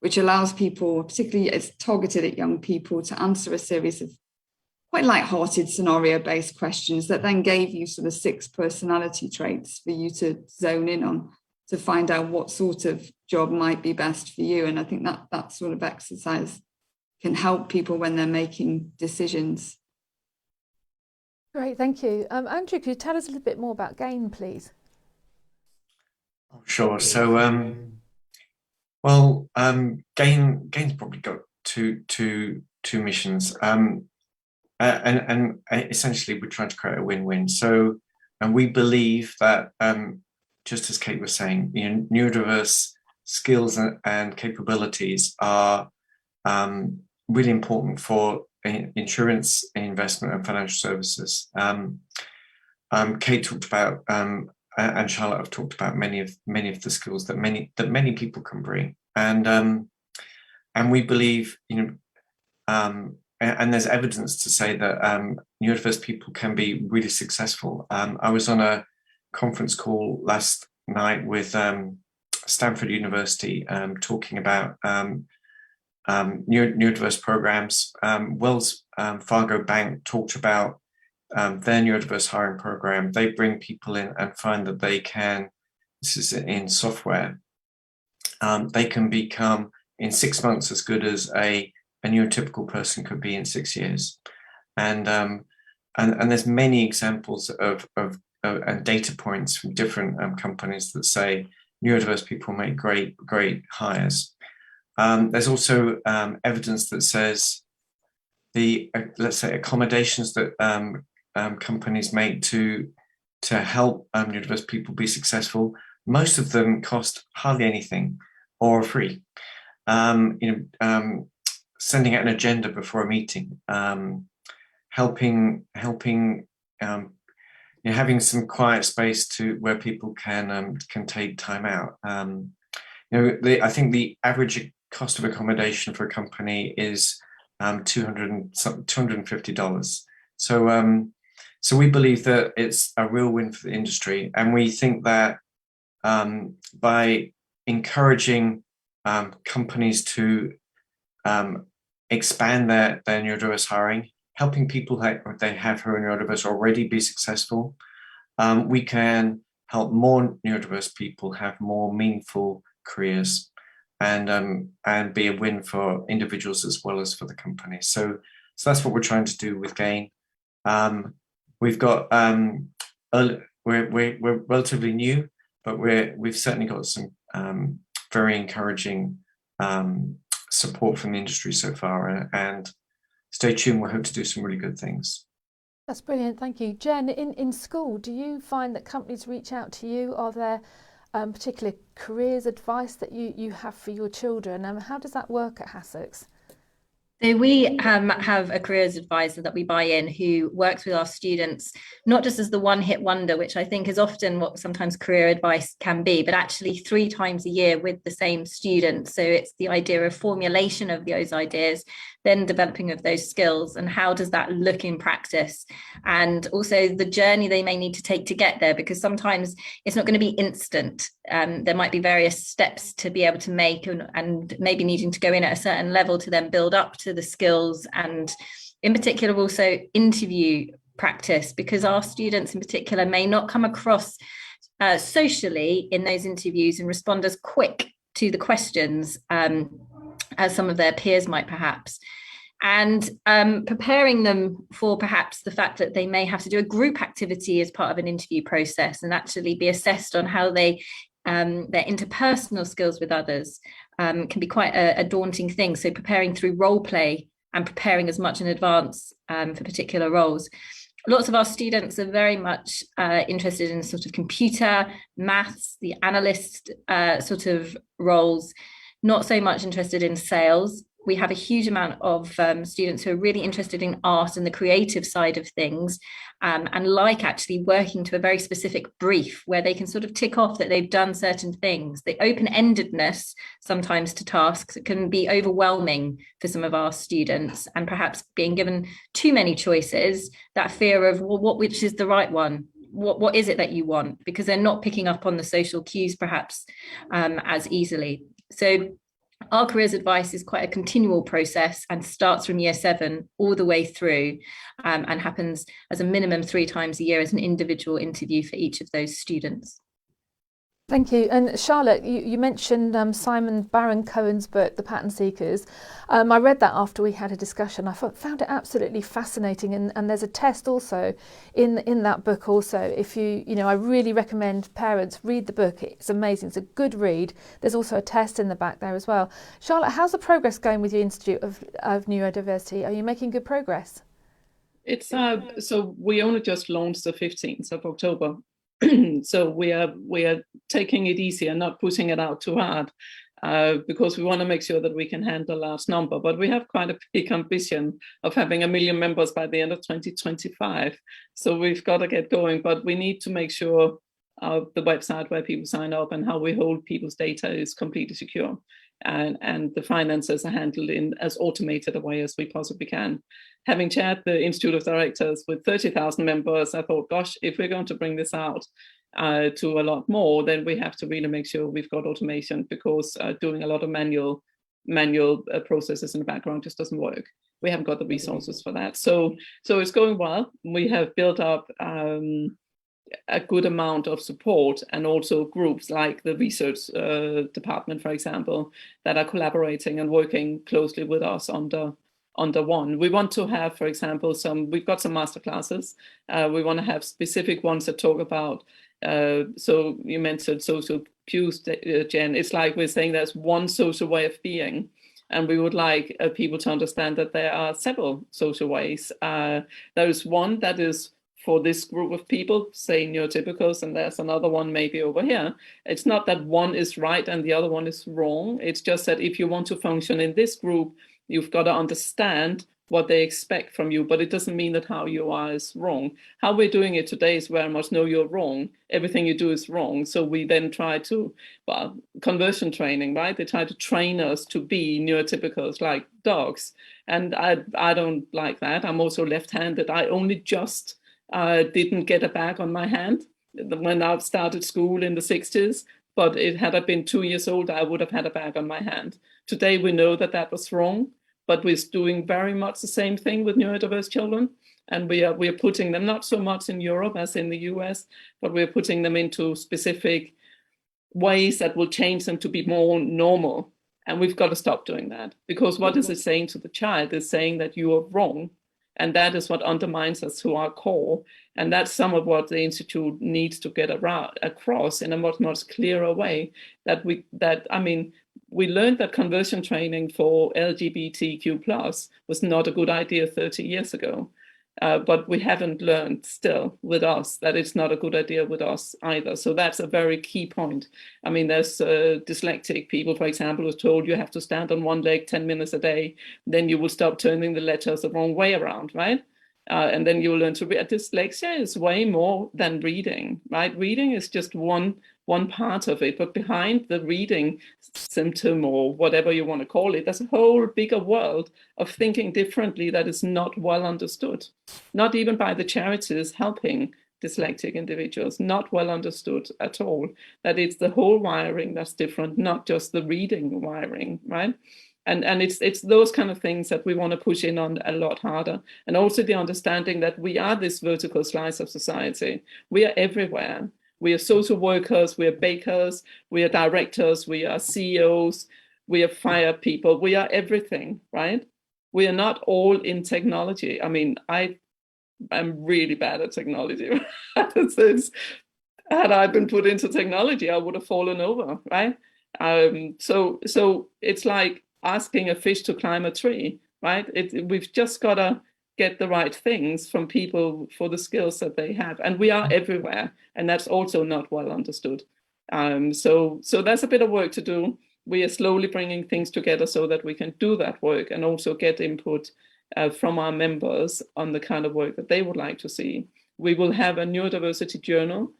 which allows people, particularly it's targeted at young people, to answer a series of quite light-hearted scenario-based questions that then gave you sort of 6 personality traits for you to zone in on to find out what sort of job might be best for you. And I think that sort of exercise can help people when they're making decisions. Great, thank you. Andrew, could you tell us a little bit more about GAIN, please? Oh, sure. So, GAIN's probably got two missions. And essentially we're trying to create a win-win. So, and we believe that, just as Kate was saying, neurodiverse skills and capabilities are really important for insurance, investment, and financial services. Kate talked about, and Charlotte have talked about many of the skills that many people can bring, and we believe, and there's evidence to say that neurodiverse people can be really successful. I was on a conference call last night with Stanford University talking about neurodiverse programs. Wells Fargo Bank talked about their neurodiverse hiring program. They bring people in and find that they can, this is in software, they can become in 6 months as good as a neurotypical person could be in 6 years. And there's many examples of and data points from different companies that say neurodiverse people make great hires. There's also evidence that says the let's say accommodations that companies make to help neurodiverse people be successful, most of them cost hardly anything or are free. sending out an agenda before a meeting, helping having some quiet space to where people can take time out. I think the average cost of accommodation for a company is $250. So we believe that it's a real win for the industry, and we think that by encouraging companies to expand their neurodiverse hiring, helping people that they have who are neurodiverse already be successful, we can help more neurodiverse people have more meaningful careers, and be a win for individuals as well as for the company. So that's what we're trying to do with GAIN. We've got we're relatively new, but we've certainly got some very encouraging support from the industry so far, and stay tuned. We hope to do some really good things. That's brilliant, thank you. Jen, in school, do you find that companies reach out to you? Are there particular careers advice that you have for your children? How does that work at HASSOX? So we have a careers advisor that we buy in, who works with our students, not just as the one-hit wonder, which I think is often what sometimes career advice can be, but actually 3 times a year with the same students. So it's the idea of formulation of those ideas, then developing of those skills, and how does that look in practice, and also the journey they may need to take to get there, because sometimes it's not going to be instant. There might be various steps to be able to make, and maybe needing to go in at a certain level to then build up to the skills, and in particular also interview practice, because our students in particular may not come across socially in those interviews and respond as quick to the questions as some of their peers might perhaps, and preparing them for perhaps the fact that they may have to do a group activity as part of an interview process, and actually be assessed on how they their interpersonal skills with others can be quite a daunting thing. So preparing through role play and preparing as much in advance for particular roles. Lots of our students are very much interested in sort of computer, maths, the analyst sort of roles, not so much interested in sales. We have a huge amount of students who are really interested in art and the creative side of things, and like actually working to a very specific brief where they can sort of tick off that they've done certain things. The open-endedness sometimes to tasks can be overwhelming for some of our students, and perhaps being given too many choices, that fear of, well, which is the right one? What is it that you want? Because they're not picking up on the social cues perhaps as easily. So our careers advice is quite a continual process and starts from year 7 all the way through, and happens as a minimum 3 times a year as an individual interview for each of those students. Thank you. And Charlotte, you mentioned Simon Baron-Cohen's book, The Pattern Seekers. I read that after we had a discussion. I found it absolutely fascinating. And there's a test also in that book also. If I really recommend parents read the book. It's amazing. It's a good read. There's also a test in the back there as well. Charlotte, how's the progress going with your Institute of Neurodiversity? Are you making good progress? It's so we only just launched the 15th of October. So we are taking it easy and not pushing it out too hard, because we want to make sure that we can handle a large number. But we have quite a big ambition of having 1 million members by the end of 2025. So we've got to get going, but we need to make sure the website where people sign up and how we hold people's data is completely secure. And the finances are handled in as automated a way as we possibly can. Having chaired the Institute of Directors with 30,000 members, I thought, gosh, if we're going to bring this out to a lot more, then we have to really make sure we've got automation, because doing a lot of manual processes in the background just doesn't work. We haven't got the resources for that. So it's going well. We have built up a good amount of support, and also groups like the research department, for example, that are collaborating and working closely with us under one. We want to have, for example, we've got some masterclasses. We want to have specific ones that talk about, so you mentioned social cues, Jen. It's like we're saying there's one social way of being, and we would like people to understand that there are several social ways. There's one that is for this group of people, say neurotypicals, and there's another one maybe over here. It's not that one is right and the other one is wrong. It's just that if you want to function in this group, You've got to understand what they expect from you, but it doesn't mean that how you are is wrong. How we're doing it today is very much, no, you're wrong. Everything you do is wrong. So we then try to, well, conversion training, right? They try to train us to be neurotypicals like dogs. And I don't like that. I'm also left-handed. I only just didn't get a bag on my hand when I started school in the 60s. But had I been 2 years old, I would have had a bag on my hand. Today, we know that that was wrong. But we're doing very much the same thing with neurodiverse children. And we are putting them, not so much in Europe as in the US, but we're putting them into specific ways that will change them to be more normal. And we've got to stop doing that, because what is it saying to the child? It's saying that you are wrong. And that is what undermines us to our core. And that's some of what the Institute needs to get across in a much clearer way. We learned that conversion training for LGBTQ+ was not a good idea 30 years ago. But we haven't learned still with us that it's not a good idea with us either. So that's a very key point. I mean, there's dyslexic people, for example, who's told you have to stand on one leg 10 minutes a day, then you will stop turning the letters the wrong way around, right? And then you'll learn to read. Dyslexia is way more than reading, right? Reading is just one part of it, but behind the reading symptom or whatever you want to call it, there's a whole bigger world of thinking differently that is not well understood, not even by the charities helping dyslexic individuals, not well understood at all, that it's the whole wiring that's different, not just the reading wiring, right? And it's those kind of things that we want to push in on a lot harder. And also the understanding that we are this vertical slice of society. We are everywhere. We are social workers, we are bakers, we are directors, we are CEOs, we are fire people, we are everything, right? We are not all in technology. I mean, I'm really bad at technology. Had I been put into technology, I would have fallen over, right? So it's like asking a fish to climb a tree, right? We've just got to get the right things from people for the skills that they have. And we are everywhere. And that's also not well understood. So that's a bit of work to do. We are slowly bringing things together so that we can do that work and also get input from our members on the kind of work that they would like to see. We will have a neurodiversity journal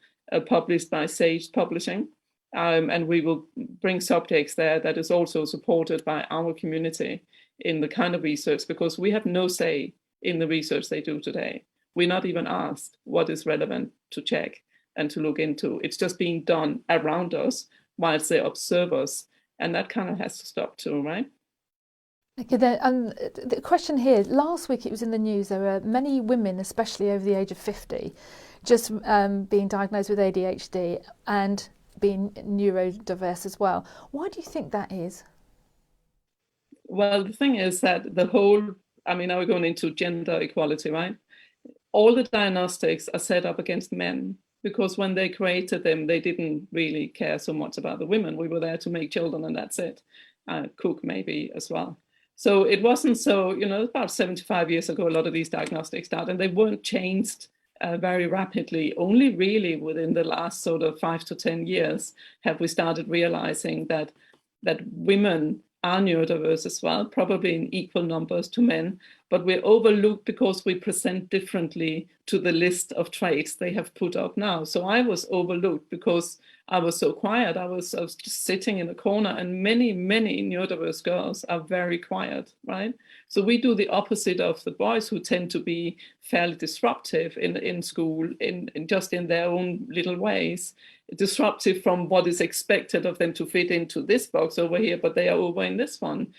published by Sage Publishing. And we will bring subjects there that is also supported by our community in the kind of research, because we have no say in the research they do today. We're not even asked what is relevant to check and to look into. It's just being done around us whilst they observe us. And that kind of has to stop too, right? Okay, the question here, last week it was in the news, there were many women, especially over the age of 50, just being diagnosed with ADHD and being neurodiverse as well. Why do you think that is? Well, the thing is that now we're going into gender equality, right? All the diagnostics are set up against men, because when they created them, they didn't really care so much about the women. We were there to make children and that's it. Cook maybe as well. So it wasn't so, about 75 years ago, a lot of these diagnostics started, and they weren't changed very rapidly. Only really within the last sort of 5 to 10 years have we started realizing that women are neurodiverse as well, probably in equal numbers to men, but we're overlooked because we present differently to the list of traits they have put up now. So I was overlooked because I was so quiet. I was just sitting in a corner, and many neurodiverse girls are very quiet, right? So we do the opposite of the boys, who tend to be fairly disruptive in school, in just in their own little ways, disruptive from what is expected of them to fit into this box over here, but they are over in this one.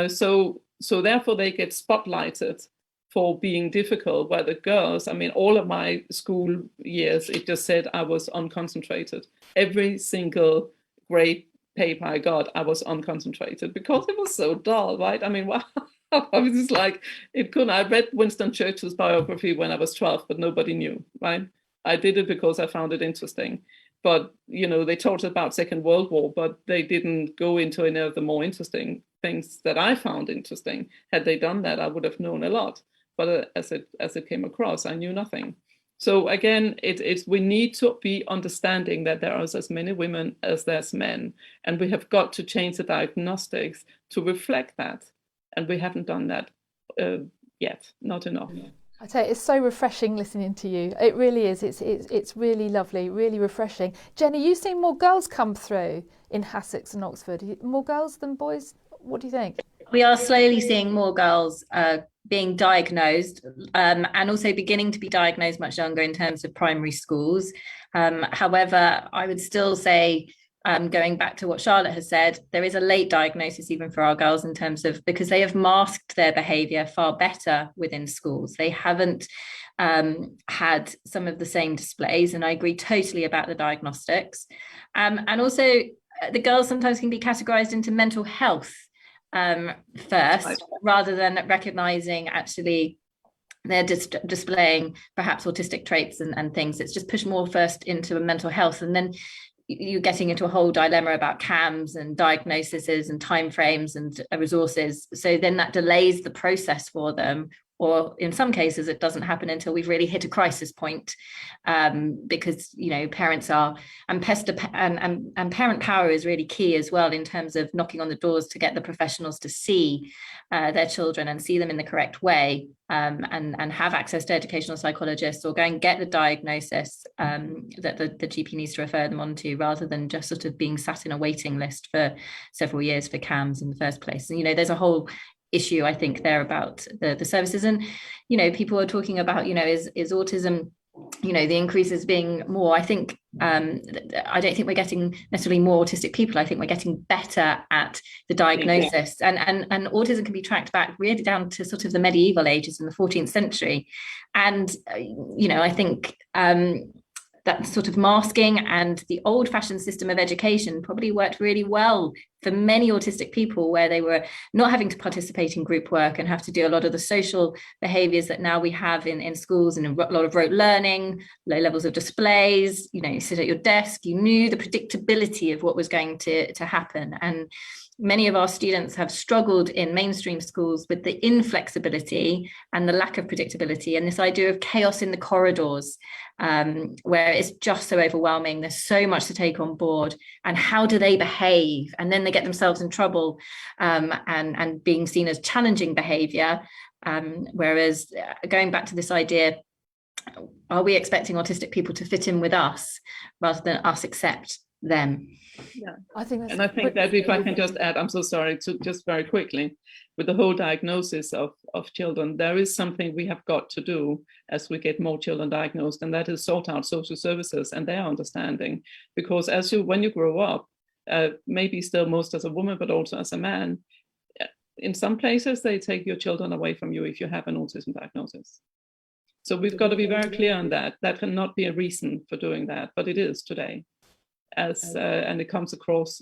So therefore they get spotlighted for being difficult, where the girls, all of my school years, it just said I was unconcentrated. Every single grade paper I got, I was unconcentrated because it was so dull, right? Wow. I was just like, I read Winston Churchill's biography when I was 12, but nobody knew, right? I did it because I found it interesting. But, they talked about Second World War, but they didn't go into any of the more interesting things that I found interesting. Had they done that, I would have known a lot. But as it came across, I knew nothing. So again, we need to be understanding that there are as many women as there's men, and we have got to change the diagnostics to reflect that. And we haven't done that yet, not enough. I tell you, it's so refreshing listening to you. It really is. It's really lovely, really refreshing. Jenny, you've seen more girls come through in Hassocks and Oxford. More girls than boys? What do you think? We are slowly seeing more girls being diagnosed and also beginning to be diagnosed much younger in terms of primary schools. However, I would still say, going back to what Charlotte has said, there is a late diagnosis even for our girls in terms of, because they have masked their behaviour far better within schools. They haven't had some of the same displays, and I agree totally about the diagnostics. And also the girls sometimes can be categorised into mental health first, rather than recognising actually they're displaying perhaps autistic traits and things. It's just pushed more first into a mental health, and then you're getting into a whole dilemma about CAMS and diagnoses and timeframes and resources. So then that delays the process for them, or in some cases it doesn't happen until we've really hit a crisis point, because parents are and parent power is really key as well in terms of knocking on the doors to get the professionals to see their children and see them in the correct way, and have access to educational psychologists, or go and get the diagnosis that the GP needs to refer them on to, rather than just sort of being sat in a waiting list for several years for CAMS in the first place. And there's a whole issue, I think, there about the services, and people are talking about is autism, the increases being more. I think I don't think we're getting necessarily more autistic people. I think we're getting better at the diagnosis, and autism can be tracked back really down to sort of the medieval ages in the 14th century, and I think that sort of masking and the old-fashioned system of education probably worked really well for many autistic people, where they were not having to participate in group work and have to do a lot of the social behaviours that now we have in schools, and a lot of rote learning, low levels of displays. You sit at your desk, you knew the predictability of what was going to happen. And many of our students have struggled in mainstream schools with the inflexibility and the lack of predictability, and this idea of chaos in the corridors, where it's just so overwhelming. There's so much to take on board, and how do they behave? And then they get themselves in trouble, and being seen as challenging behaviour. Whereas going back to this idea, are we expecting autistic people to fit in with us rather than us accept them? Yeah, I think that if I can just add, I'm so sorry, to just very quickly, with the whole diagnosis of children, there is something we have got to do as we get more children diagnosed, and that is sort out social services and their understanding. Because when you grow up, maybe still most as a woman, but also as a man, in some places they take your children away from you if you have an autism diagnosis. So we've got to be very clear on that. That cannot be a reason for doing that, but it is today. And it comes across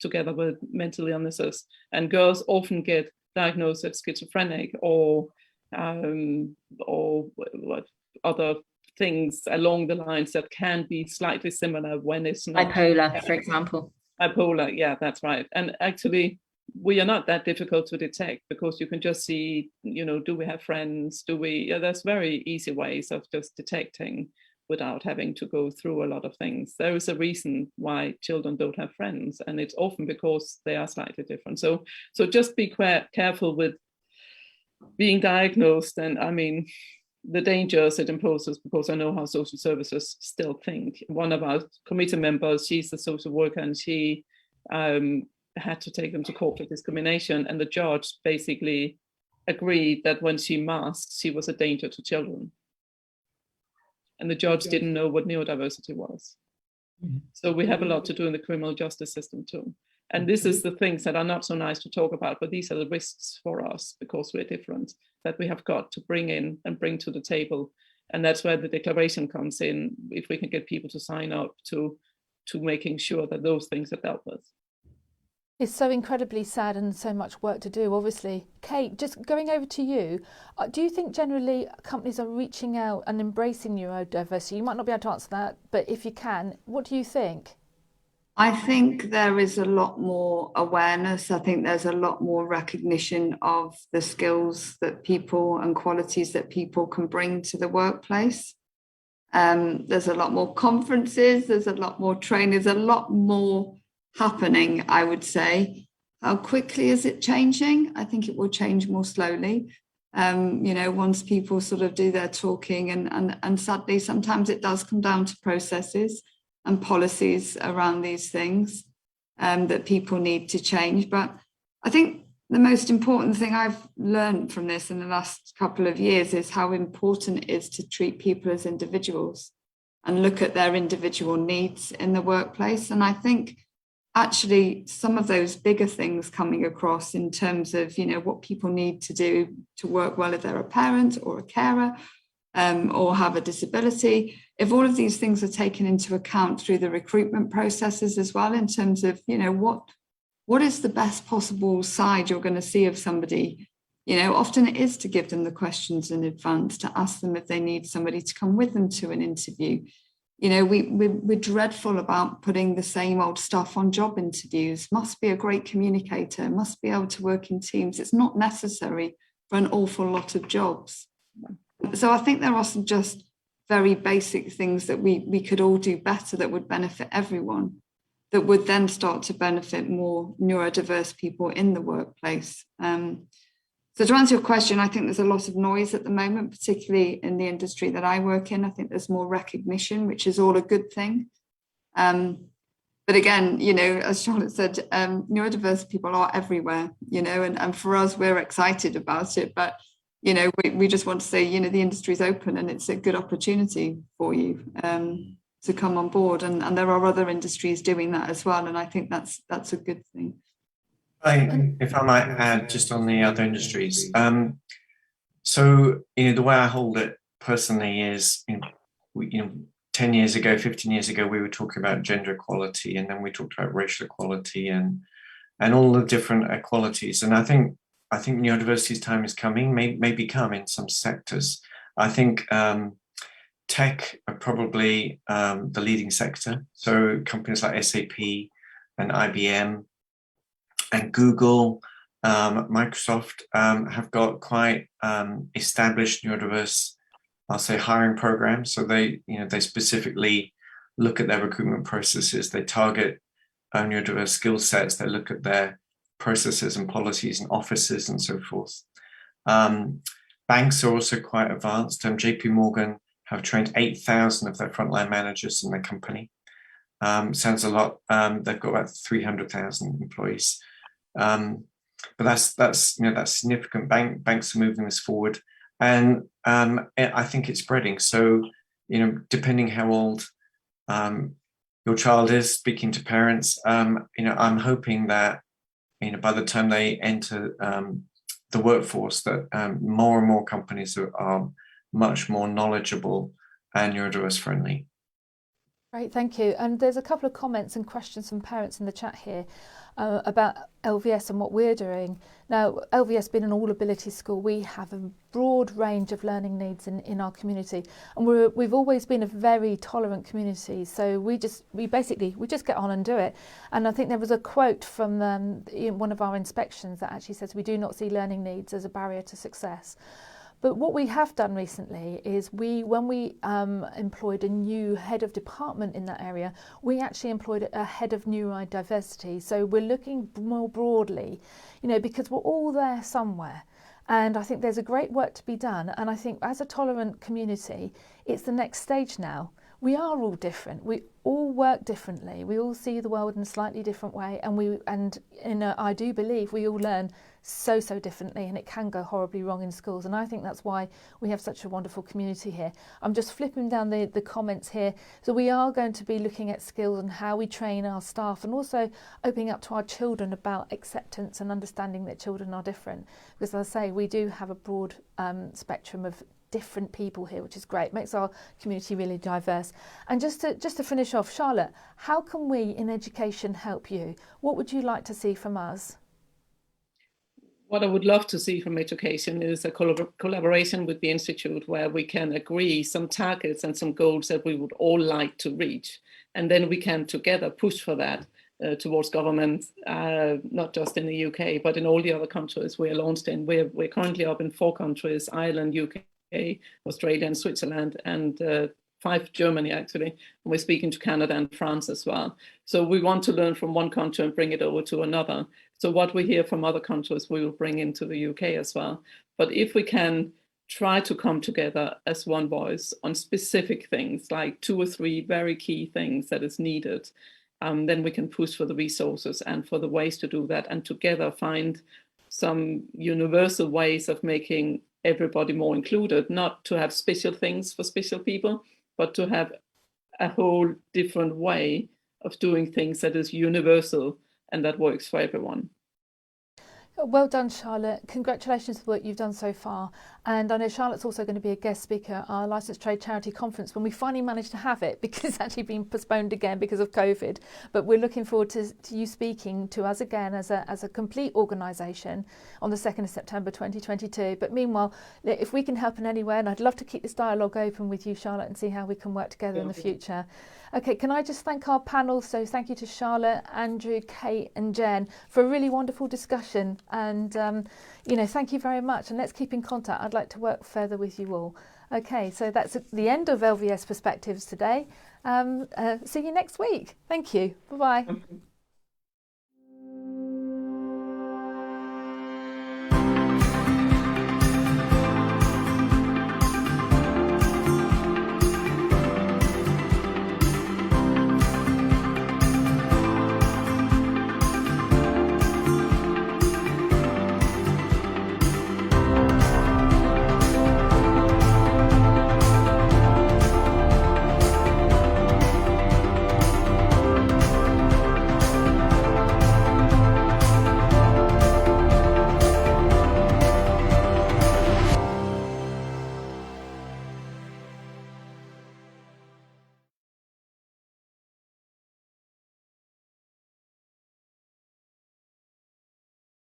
together with mental illnesses, and girls often get diagnosed as schizophrenic or what other things along the lines that can be slightly similar when it's not bipolar, for example. Bipolar, yeah, that's right. And actually, we are not that difficult to detect, because you can just see, do we have friends? There's very easy ways of just detecting without having to go through a lot of things. There is a reason why children don't have friends, and it's often because they are slightly different. So just be careful with being diagnosed, and I mean, the dangers it imposes, because I know how social services still think. One of our committee members, she's a social worker, and she had to take them to court for discrimination, and the judge basically agreed that when she masked, she was a danger to children. And the judge didn't know what neurodiversity was. So we have a lot to do in the criminal justice system too. And this is the things that are not so nice to talk about, but these are the risks for us, because we're different, that we have got to bring in and bring to the table. And that's where the declaration comes in, if we can get people to sign up to making sure that those things are dealt with. It's so incredibly sad, and so much work to do, obviously. Kate, just going over to you, do you think generally companies are reaching out and embracing neurodiversity? You might not be able to answer that, but if you can, what do you think? I think there is a lot more awareness. I think there's a lot more recognition of the skills that people and qualities that people can bring to the workplace. There's a lot more conferences, there's a lot more training, there's a lot more happening, I would say. How quickly is it changing? I think it will change more slowly. Once people sort of do their talking, and sadly, sometimes it does come down to processes and policies around these things that people need to change. But I think the most important thing I've learned from this in the last couple of years is how important it is to treat people as individuals and look at their individual needs in the workplace. And I think actually some of those bigger things coming across in terms of, what people need to do to work well if they're a parent or a carer or have a disability, if all of these things are taken into account through the recruitment processes as well, in terms of, what is the best possible side you're going to see of somebody. Often it is to give them the questions in advance, to ask them if they need somebody to come with them to an interview. We're dreadful about putting the same old stuff on job interviews. Must be a great communicator, must be able to work in teams. It's not necessary for an awful lot of jobs. So I think there are some just very basic things that we could all do better that would benefit everyone, that would then start to benefit more neurodiverse people in the workplace. So to answer your question, I think there's a lot of noise at the moment, particularly in the industry that I work in. I think there's more recognition, which is all a good thing. But again, as Charlotte said, neurodiverse people are everywhere, and for us, we're excited about it. But, we just want to say, the industry's open and it's a good opportunity for you to come on board. And there are other industries doing that as well. And I think that's a good thing. If I might add just on the other industries. So, the way I hold it personally is, 10 years ago, 15 years ago, we were talking about gender equality, and then we talked about racial equality and all the different equalities. And I think neurodiversity's time is coming, may come in some sectors. I think tech are probably the leading sector. So companies like SAP and IBM and Google, Microsoft have got quite established neurodiverse, I'll say, hiring programs. So they specifically look at their recruitment processes. They target neurodiverse skill sets. They look at their processes and policies and offices and so forth. Banks are also quite advanced. JP Morgan have trained 8,000 of their frontline managers in their company. Sounds a lot. They've got about 300,000 employees. But that's significant. Banks are moving this forward, and I think it's spreading. So depending how old your child is, speaking to parents, I'm hoping that by the time they enter the workforce, that more and more companies are much more knowledgeable and neurodiverse friendly. Great, thank you. And there's a couple of comments and questions from parents in the chat here about LVS and what we're doing. Now, LVS being an all-ability school, we have a broad range of learning needs in our community, and we've always been a very tolerant community. So we just get on and do it. And I think there was a quote from one of our inspections that actually says we do not see learning needs as a barrier to success. But what we have done recently is when we employed a new head of department in that area, we actually employed a head of neurodiversity. So we're looking more broadly, because we're all there somewhere. And I think there's a great work to be done. And I think as a tolerant community, it's the next stage now. We are all different. We all work differently. We all see the world in a slightly different way. I do believe we all learn so differently, and it can go horribly wrong in schools. And I think that's why we have such a wonderful community here. I'm just flipping down the comments here. So we are going to be looking at skills and how we train our staff, and also opening up to our children about acceptance and understanding that children are different. Because as I say, we do have a broad spectrum of different people here, which is great. Makes our community really diverse. And just to finish off, Charlotte, how can we in education help you? What would you like to see from us? What I would love to see from education is a collaboration with the Institute, where we can agree some targets and some goals that we would all like to reach. And then we can together push for that towards government, not just in the UK, but in all the other countries we're launched in. We're currently up in 4 countries: Ireland, UK, Australia and Switzerland, and 5 Germany actually, and we're speaking to Canada and France as well. So we want to learn from one country and bring it over to another. So what we hear from other countries, we will bring into the UK as well. But if we can try to come together as one voice on specific things, like 2 or 3 very key things that is needed, then we can push for the resources and for the ways to do that, and together find some universal ways of making everybody more included, not to have special things for special people, but to have a whole different way of doing things that is universal and that works for everyone. Well done, Charlotte. Congratulations for the work you've done so far. And I know Charlotte's also going to be a guest speaker at our Licensed Trade Charity Conference when we finally manage to have it, because it's actually been postponed again because of COVID. But we're looking forward to you speaking to us again as a complete organisation on the 2nd of September 2022. But meanwhile, if we can help in any way, and I'd love to keep this dialogue open with you, Charlotte, and see how we can work together in the future. Okay, can I just thank our panel? So thank you to Charlotte, Andrew, Kate and Jen for a really wonderful discussion. And, thank you very much. And let's keep in contact. I'd like to work further with you all. Okay, so that's the end of LVS Perspectives today. See you next week. Thank you. Bye-bye.